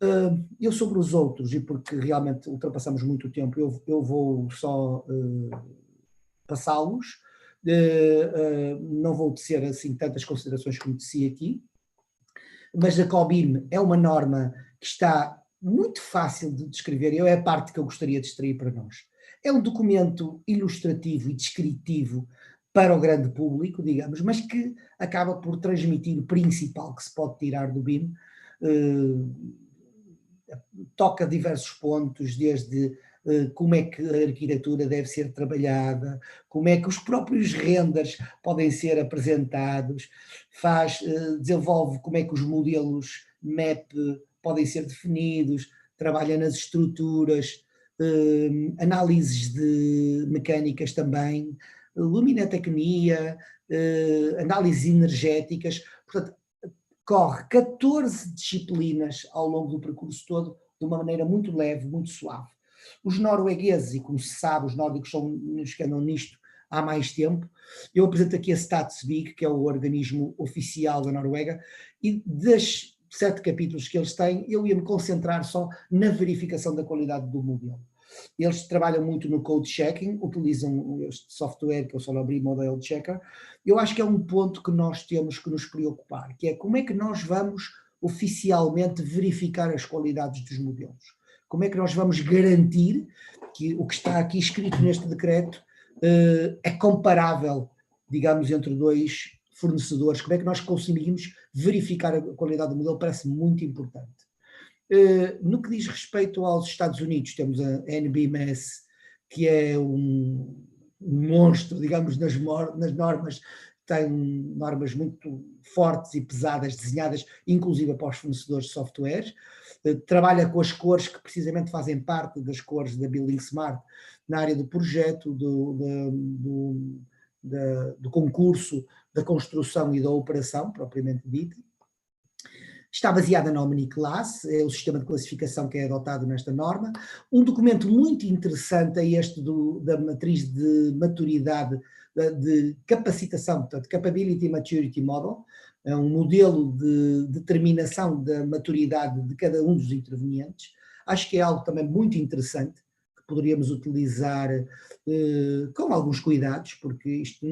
eu sobre os outros, e porque realmente ultrapassamos muito tempo, eu vou só passá-los, não vou tecer assim tantas considerações como teci aqui, mas a COBIM é uma norma que está muito fácil de descrever, e é a parte que eu gostaria de extrair para nós. É um documento ilustrativo e descritivo para o grande público, digamos, mas que acaba por transmitir o principal que se pode tirar do BIM, toca diversos pontos, desde como é que a arquitetura deve ser trabalhada, como é que os próprios renders podem ser apresentados, desenvolve como é que os modelos MAP podem ser definidos, trabalha nas estruturas, análises de mecânicas também, luminotecnia, análises energéticas, portanto, corre 14 disciplinas ao longo do percurso todo de uma maneira muito leve, muito suave. Os noruegueses, e como se sabe, os nórdicos são os que andam nisto há mais tempo, eu apresento aqui a Statsbygg, que é o organismo oficial da Noruega, e das 7 capítulos que eles têm, eu ia me concentrar só na verificação da qualidade do modelo. Eles trabalham muito no code checking, utilizam este software que é o Solabri Model Checker. Eu acho que é um ponto que nós temos que nos preocupar, que é como é que nós vamos oficialmente verificar as qualidades dos modelos. Como é que nós vamos garantir que o que está aqui escrito neste decreto é comparável, digamos, entre dois fornecedores. Como é que nós conseguimos verificar a qualidade do modelo? Parece muito importante. No que diz respeito aos Estados Unidos, temos a NBMS, que é um monstro, digamos, nas normas, tem normas muito fortes e pesadas, desenhadas inclusive para os fornecedores de softwares, trabalha com as cores que precisamente fazem parte das cores da Building Smart na área do projeto, do concurso, da construção e da operação, propriamente dita. Está baseada na Omniclass, é o sistema de classificação que é adotado nesta norma. Um documento muito interessante é este da matriz de maturidade, de capacitação, portanto, Capability Maturity Model, é um modelo de determinação da maturidade de cada um dos intervenientes. Acho que é algo também muito interessante, que poderíamos utilizar com alguns cuidados, porque isto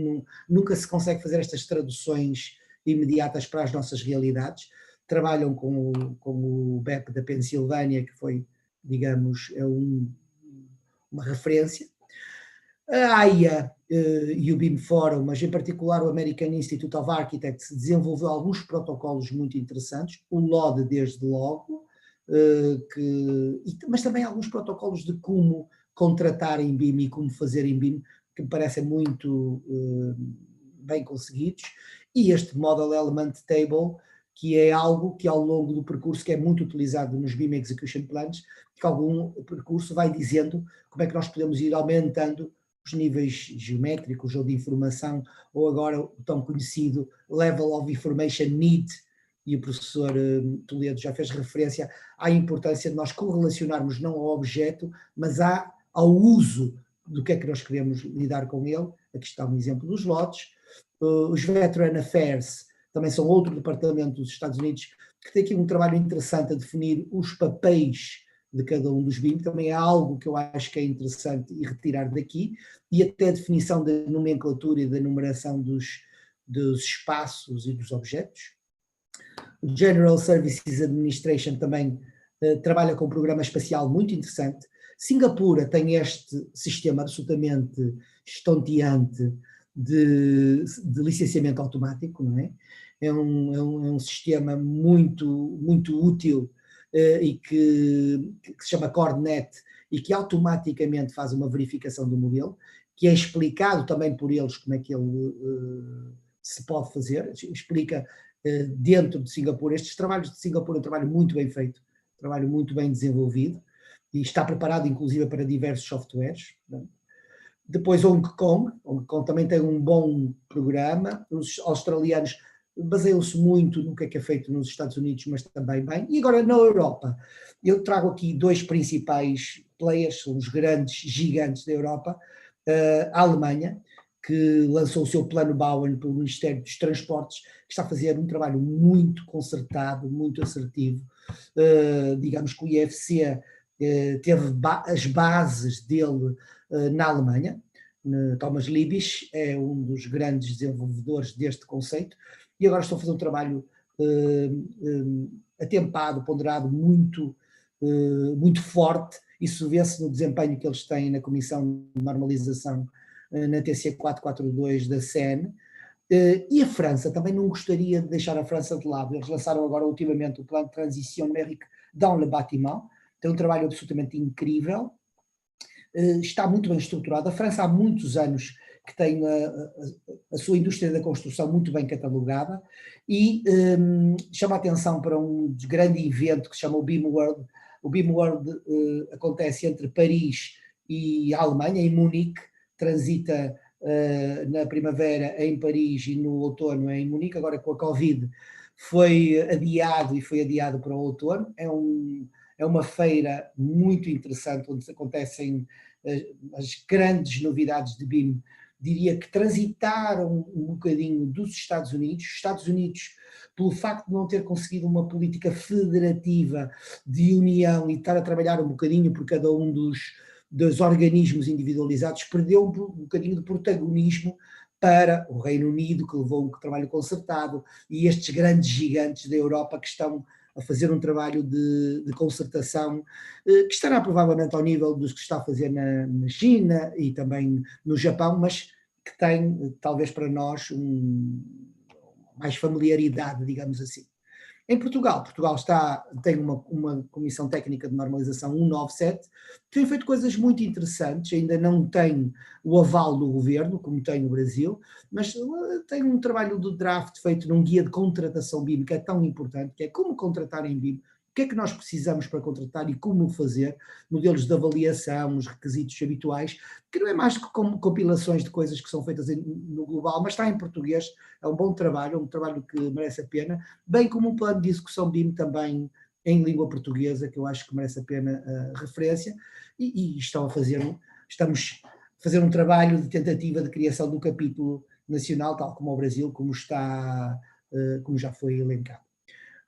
nunca se consegue fazer estas traduções imediatas para as nossas realidades. Trabalham com o BEP da Pensilvânia, que foi, digamos, uma referência. A AIA e o BIM Forum, mas em particular o American Institute of Architects, desenvolveu alguns protocolos muito interessantes, o LOD desde logo, mas também alguns protocolos de como contratar em BIM e como fazer em BIM, que me parecem muito bem conseguidos, e este Model Element Table, que é algo que ao longo do percurso, que é muito utilizado nos BIM Execution Plans, que algum percurso vai dizendo como é que nós podemos ir aumentando os níveis geométricos ou de informação, ou agora o tão conhecido Level of Information Need, e o professor Toledo já fez referência à importância de nós correlacionarmos não ao objeto, mas ao uso do que é que nós queremos lidar com ele. Aqui está um exemplo dos lotes. Os Veteran Affairs também são outro departamento dos Estados Unidos que tem aqui um trabalho interessante a definir os papéis de cada um dos BIM, também é algo que eu acho que é interessante e retirar daqui, e até a definição da nomenclatura e da numeração dos espaços e dos objetos. O General Services Administration também trabalha com um programa espacial muito interessante. Singapura tem este sistema absolutamente estonteante de licenciamento automático, não é? É um sistema muito, muito útil e que se chama CoreNet e que automaticamente faz uma verificação do modelo, que é explicado também por eles como é que ele se pode fazer, explica dentro de Singapura. Estes trabalhos de Singapura é um trabalho muito bem feito, um trabalho muito bem desenvolvido e está preparado inclusive para diversos softwares. Depois Hong Kong também tem um bom programa, os australianos baseiam-se muito no que é feito nos Estados Unidos, mas também bem. E agora na Europa, eu trago aqui dois principais players, são os grandes gigantes da Europa, a Alemanha, que lançou o seu plano Bauen pelo Ministério dos Transportes, que está a fazer um trabalho muito concertado, muito assertivo. Digamos que o IFC teve as bases dele na Alemanha. Thomas Liebig é um dos grandes desenvolvedores deste conceito, e agora estou a fazer um trabalho atempado, ponderado, muito forte. Isso vê-se no desempenho que eles têm na Comissão de Normalização na TC 442 da CEN. E a França, também não gostaria de deixar a França de lado. Eles lançaram agora ultimamente o Plano de Transition Numérique dans le Bâtiment, tem um trabalho absolutamente incrível, está muito bem estruturado. A França há muitos anos que tem a sua indústria da construção muito bem catalogada e chama a atenção para um grande evento que se chama o BIM World. O BIM World acontece entre Paris e a Alemanha, em Munique, transita na primavera em Paris e no outono em Munique. Agora com a Covid foi adiado para o outono. É uma feira muito interessante onde acontecem as grandes novidades de BIM. Diria que transitaram um bocadinho dos Estados Unidos. Os Estados Unidos, pelo facto de não ter conseguido uma política federativa de união e estar a trabalhar um bocadinho por cada um dos organismos individualizados, perdeu um bocadinho de protagonismo para o Reino Unido, que levou um trabalho concertado, e estes grandes gigantes da Europa que estão a fazer um trabalho de concertação que estará provavelmente ao nível dos que está a fazer na China e também no Japão, mas que tem, talvez para nós, mais familiaridade, digamos assim. Em Portugal, tem uma Comissão Técnica de Normalização 197, que tem feito coisas muito interessantes, ainda não tem o aval do governo, como tem o Brasil, mas tem um trabalho de draft feito num guia de contratação BIM, que é tão importante, que é como contratar em BIM, o que é que nós precisamos para contratar e como fazer, modelos de avaliação, os requisitos habituais, que não é mais que compilações de coisas que são feitas no global, mas está em português, é um bom trabalho, um trabalho que merece a pena, bem como um plano de execução BIM também em língua portuguesa, que eu acho que merece a pena referência, e estamos a fazer um trabalho de tentativa de criação do capítulo nacional, tal como o Brasil, como já foi elencado.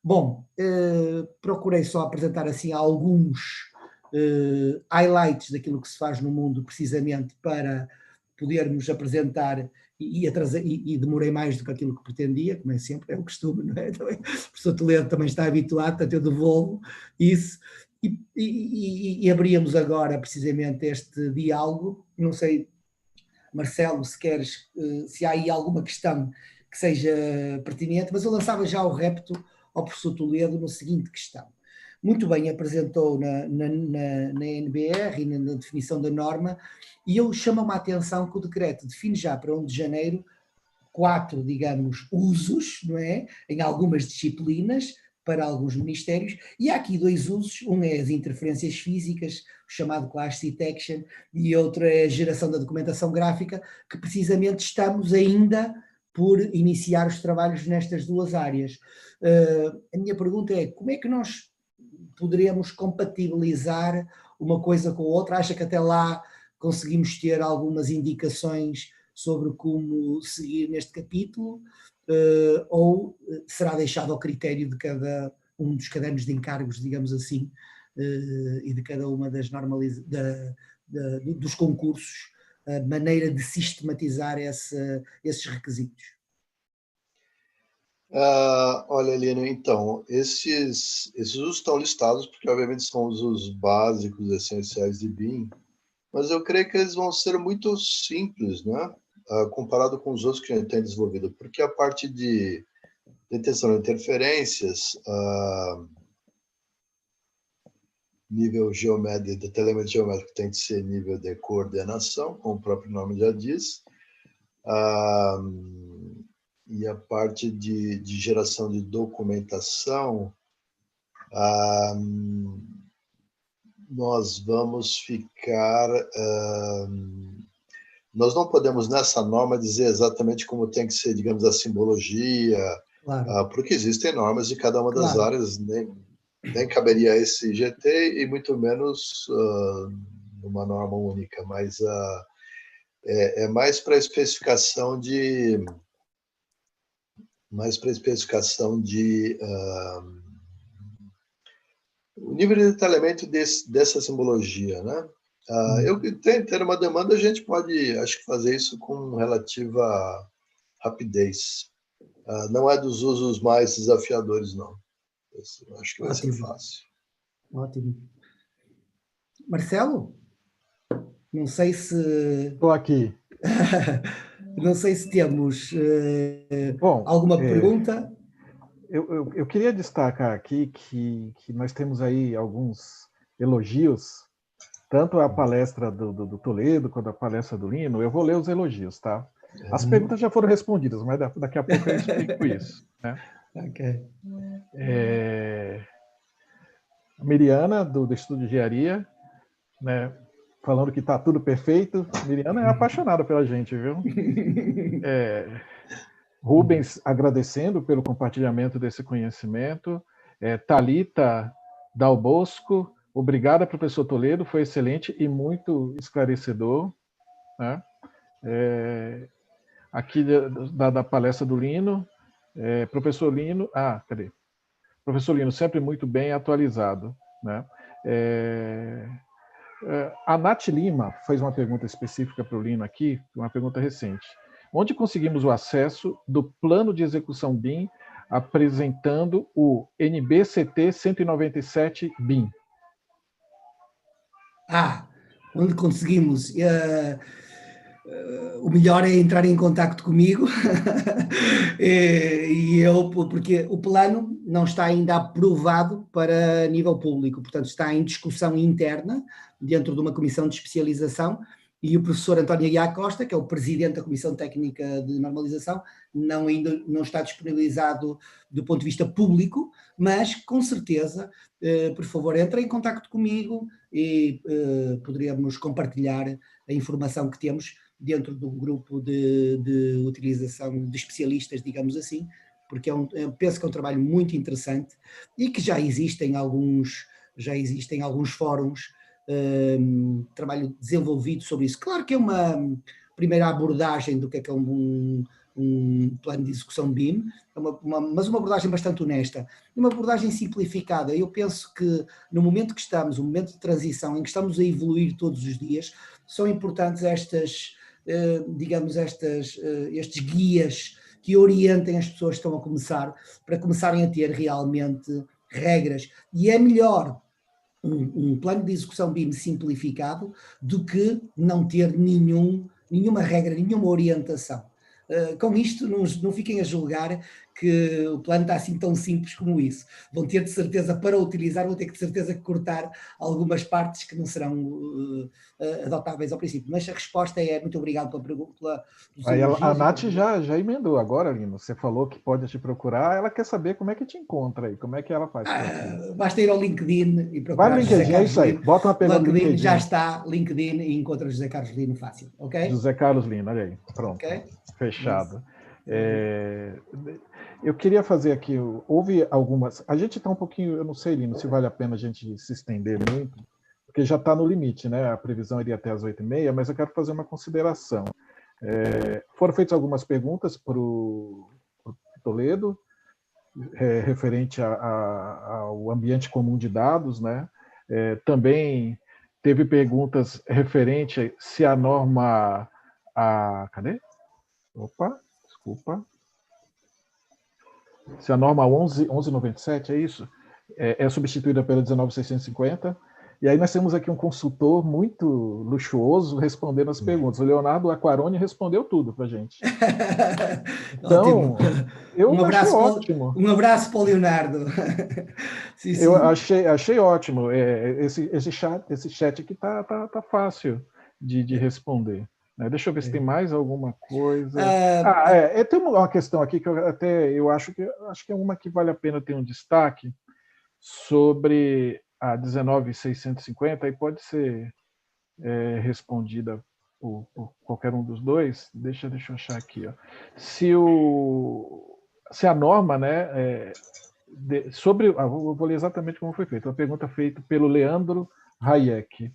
Bom, procurei só apresentar assim alguns highlights daquilo que se faz no mundo, precisamente para podermos apresentar e demorei mais do que aquilo que pretendia, como é sempre, é o costume, não é? Também, o professor Toledo também está habituado, portanto eu devolvo isso, e abríamos agora precisamente este diálogo. Não sei, Marcelo, se há aí alguma questão que seja pertinente, mas eu lançava já o repto ao professor Toledo na seguinte questão. Muito bem apresentou na NBR e na definição da norma, e eu chamo-me a atenção que o decreto define já para 1 de janeiro 4, digamos, usos, não é? Em algumas disciplinas, para alguns ministérios, e há aqui 2 usos, um é as interferências físicas, o chamado Clash Detection, e outro é a geração da documentação gráfica, que precisamente estamos ainda por iniciar os trabalhos nestas 2 áreas. A minha pergunta é, como é que nós poderemos compatibilizar uma coisa com a outra? Acha que até lá conseguimos ter algumas indicações sobre como seguir neste capítulo, ou será deixado ao critério de cada um dos cadernos de encargos, digamos assim, e de cada uma das dos concursos, a maneira de sistematizar esses requisitos? Olha, Lino, então, esses usos estão listados porque, obviamente, são os usos básicos, essenciais de BIM, mas eu creio que eles vão ser muito simples, né? Comparado com os outros que a gente tem desenvolvido, porque a parte de detecção de interferências, nível geométrico, detalhamento geométrico tem que ser nível de coordenação, como o próprio nome já diz, e a parte de geração de documentação, nós vamos ficar... nós não podemos, nessa norma, dizer exatamente como tem que ser, digamos, a simbologia, claro. Porque existem normas de cada uma das claro. Áreas, nem caberia a esse GT, e muito menos numa norma única, mas é mais para especificação de... o nível de detalhamento dessa simbologia, né? Eu tendo uma demanda, a gente pode, acho que, fazer isso com relativa rapidez. Não é dos usos mais desafiadores, não. Acho que vai ser fácil. Ótimo. Marcelo? Não sei se... Estou aqui. Não sei se temos alguma pergunta. Eu queria destacar aqui que nós temos aí alguns elogios, tanto a palestra do Toledo quanto a palestra do Lino. Eu vou ler os elogios, tá? As perguntas já foram respondidas, mas daqui a pouco eu explico isso, né? Ok. A Miriana, do Estudo de Engenharia, né, falando que está tudo perfeito. Miriana é apaixonada pela gente, viu? Rubens agradecendo pelo compartilhamento desse conhecimento. Thalita Dal Bosco, obrigada, professor Toledo, foi excelente e muito esclarecedor, né? Aqui da palestra do Lino, professor Lino, cadê? Professor Lino, sempre muito bem atualizado, né? A Nath Lima fez uma pergunta específica para o Lino aqui, uma pergunta recente. Onde conseguimos o acesso do plano de execução BIM apresentando o NBCT 197 BIM. Onde conseguimos. O melhor é entrar em contacto comigo porque o plano não está ainda aprovado para nível público, portanto está em discussão interna dentro de uma comissão de especialização e o professor António Aguiar Costa, que é o presidente da Comissão Técnica de Normalização, ainda não está disponibilizado do ponto de vista público, mas com certeza, por favor, entre em contacto comigo e poderíamos compartilhar a informação que temos dentro do grupo de utilização de especialistas, digamos assim, porque eu penso que é um trabalho muito interessante e que já existem alguns fóruns, trabalho desenvolvido sobre isso. Claro que é uma primeira abordagem do que é um plano de execução BIM, mas uma abordagem bastante honesta, uma abordagem simplificada. Eu penso que no momento que estamos, um momento de transição em que estamos a evoluir todos os dias, são importantes estes guias que orientem as pessoas que estão a começar, para começarem a ter realmente regras. E é melhor um plano de execução BIM simplificado do que não ter nenhuma regra, nenhuma orientação. Com isto, não fiquem a julgar que o plano está assim tão simples como isso. Vão ter de certeza, para utilizar, vão ter de certeza que cortar algumas partes que não serão adotáveis ao princípio. Mas a resposta é muito obrigado pela pergunta. A Nath já emendou agora, Lino. Você falou que pode te procurar, ela quer saber como é que te encontra aí, como é que ela faz. Basta ir ao LinkedIn e procurar. Vai no LinkedIn, é isso aí. Bota uma pergunta no LinkedIn. Já está, LinkedIn, e encontra José Carlos Lino fácil, ok? José Carlos Lino, olha aí, pronto. Okay? Fechado. Eu queria fazer aqui, houve algumas, a gente está um pouquinho, eu não sei, Lino, se vale a pena a gente se estender muito, porque já está no limite, né? A previsão iria até as 8h30, mas eu quero fazer uma consideração. Foram feitas algumas perguntas para o Toledo, referente ao ambiente comum de dados, né? Também teve perguntas referente se a norma... Cadê? Opa, desculpa. Se a norma 1197, é isso? É substituída pela 19650. E aí nós temos aqui um consultor muito luxuoso respondendo as perguntas. O Leonardo Aquarone respondeu tudo para a gente. Então, eu achei ótimo. Um abraço para o Leonardo. Sim. Eu achei ótimo. Esse chat aqui tá fácil de responder. Deixa eu ver se tem mais alguma coisa. Tem uma questão aqui que eu acho que é uma que vale a pena ter um destaque sobre a 19650, e pode ser respondida por qualquer um dos dois. Deixa eu achar aqui. Ó. Se a norma, né, eu vou ler exatamente como foi feito. Uma pergunta feita pelo Leandro Hayek.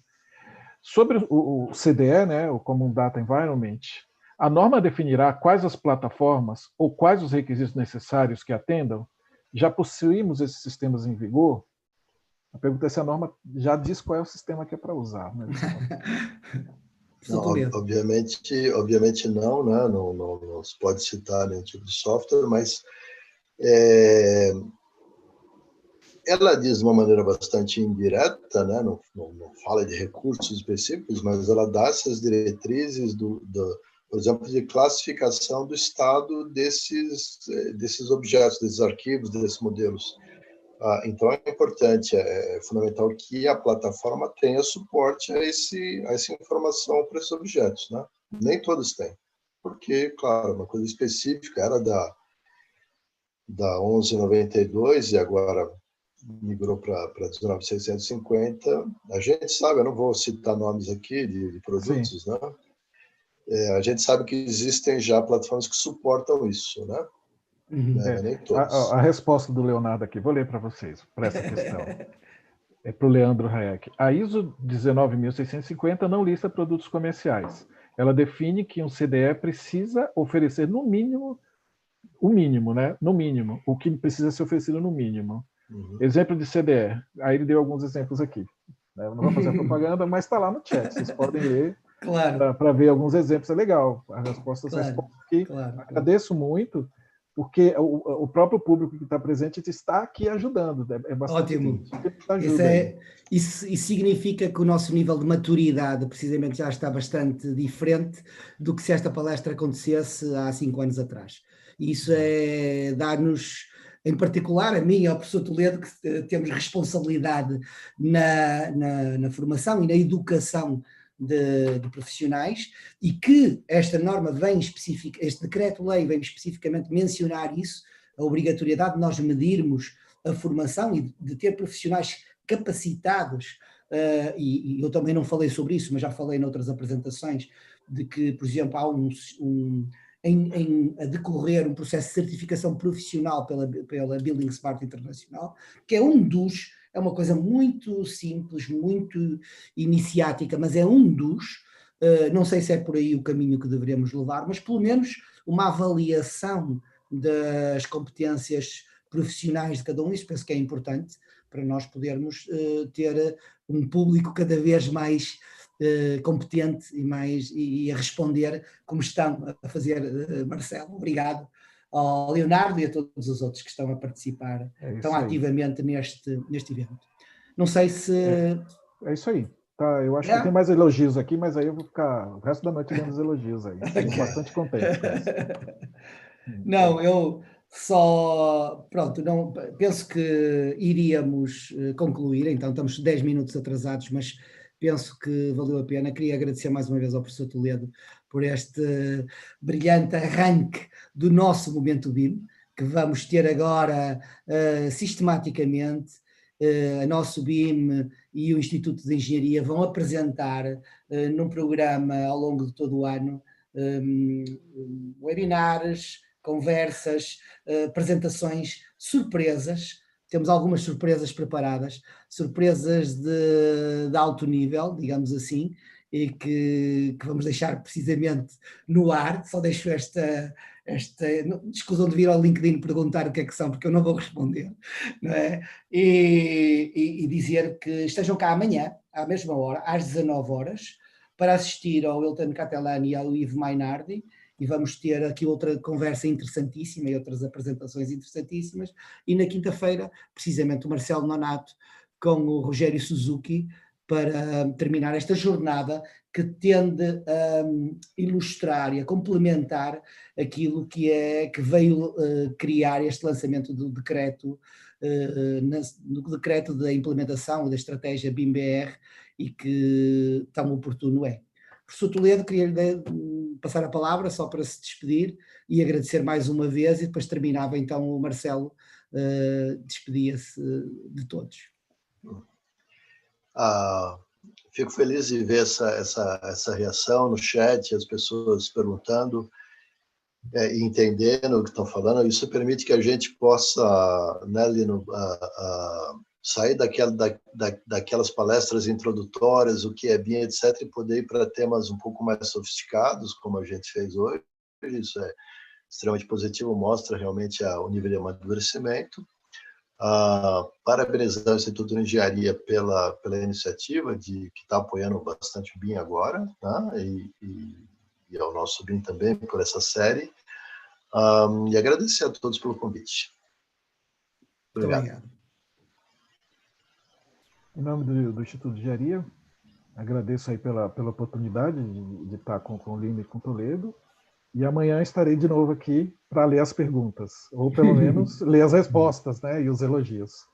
Sobre o CDE, né, o Common Data Environment, a norma definirá quais as plataformas ou quais os requisitos necessários que atendam? Já possuímos esses sistemas em vigor? A pergunta é se a norma já diz qual é o sistema que é para usar. Né? Não, obviamente não, né? Não se pode citar nenhum tipo de software, mas ela diz de uma maneira bastante indireta, né? Não fala de recursos específicos, mas ela dá essas diretrizes, por exemplo, de classificação do estado desses objetos, desses arquivos, desses modelos. Então, é importante, é fundamental que a plataforma tenha suporte a essa informação para esses objetos. Né? Nem todos têm, porque, claro, uma coisa específica era da 1192 e agora migrou para 19650. A gente sabe, eu não vou citar nomes aqui de produtos, né? A gente sabe que existem já plataformas que suportam isso, né? Nem todos. A resposta do Leonardo aqui, vou ler para vocês, para essa questão. É para o Leandro Hayek. A ISO 19650 não lista produtos comerciais. Ela define que um CDE precisa oferecer no mínimo, o mínimo, né? No mínimo, o que precisa ser oferecido no mínimo. Exemplo de CDE. Aí ele deu alguns exemplos aqui. Eu não vou fazer propaganda, mas está lá no chat. Vocês podem ler para ver alguns exemplos. É legal. A resposta aqui. Agradeço muito. porque o próprio público que está presente está aqui ajudando. É bastante ótimo. Ajuda Isso significa que o nosso nível de maturidade, precisamente, já está bastante diferente do que se esta palestra acontecesse há 5 anos atrás. E isso dá-nos, em particular, a mim e ao professor Toledo, que temos responsabilidade na formação e na educação de profissionais, e que esta norma vem específica, este decreto-lei vem especificamente mencionar isso, a obrigatoriedade de nós medirmos a formação e de ter profissionais capacitados, e eu também não falei sobre isso, mas já falei noutras apresentações, de que, por exemplo, há a decorrer um processo de certificação profissional pela Building Smart Internacional, que é uma coisa muito simples, muito iniciática, mas é não sei se é por aí o caminho que deveremos levar, mas pelo menos uma avaliação das competências profissionais de cada um, isso penso que é importante para nós podermos ter um público cada vez mais competente e a responder como estão a fazer, Marcelo. Obrigado ao Leonardo e a todos os outros que estão a participar tão ativamente neste evento. Não sei se... É isso aí. Tá, eu acho que tem mais elogios aqui, mas aí eu vou ficar o resto da noite dando os elogios aí. Estou bastante contente com isso. Não, eu só... Pronto, não, penso que iríamos concluir, então estamos 10 minutos atrasados, mas penso que valeu a pena. Queria agradecer mais uma vez ao professor Toledo por este brilhante arranque do nosso Momento BIM, que vamos ter agora sistematicamente. A nosso BIM e o Instituto de Engenharia vão apresentar num programa ao longo de todo o ano webinars, conversas, apresentações, surpresas. Temos algumas surpresas preparadas, surpresas de alto nível, digamos assim, e que vamos deixar precisamente no ar. Só deixo esta escusam de vir ao LinkedIn perguntar o que é que são, porque eu não vou responder, não é? E dizer que estejam cá amanhã, à mesma hora, às 19 horas, para assistir ao Hilton Catalani e ao Yves Mainardi, e vamos ter aqui outra conversa interessantíssima e outras apresentações interessantíssimas, e na quinta-feira, precisamente, o Marcelo Nonato com o Rogério Suzuki, para terminar esta jornada que tende a ilustrar e a complementar aquilo que veio criar este lançamento do decreto, no decreto da implementação da estratégia BIM-BR, e que tão oportuno é. Professor Toledo, queria-lhe passar a palavra só para se despedir e agradecer mais uma vez, e depois terminava então o Marcelo, despedia-se de todos. Fico feliz de ver essa reação no chat, as pessoas perguntando e entendendo o que estão falando. Isso permite que a gente possa, né, Lino, sair daquelas palestras introdutórias, o que é BIM, etc., e poder ir para temas um pouco mais sofisticados, como a gente fez hoje. Isso é extremamente positivo, mostra realmente o nível de amadurecimento. Parabenizar o Instituto de Engenharia pela iniciativa que está apoiando bastante o BIM agora, né? E ao nosso BIM também por essa série. E agradecer a todos pelo convite. Obrigado. Muito obrigado. Em nome do Instituto de Engenharia, agradeço aí pela oportunidade de estar com o Lino e com o Toledo. E amanhã estarei de novo aqui para ler as perguntas, ou pelo menos ler as respostas, né, e os elogios.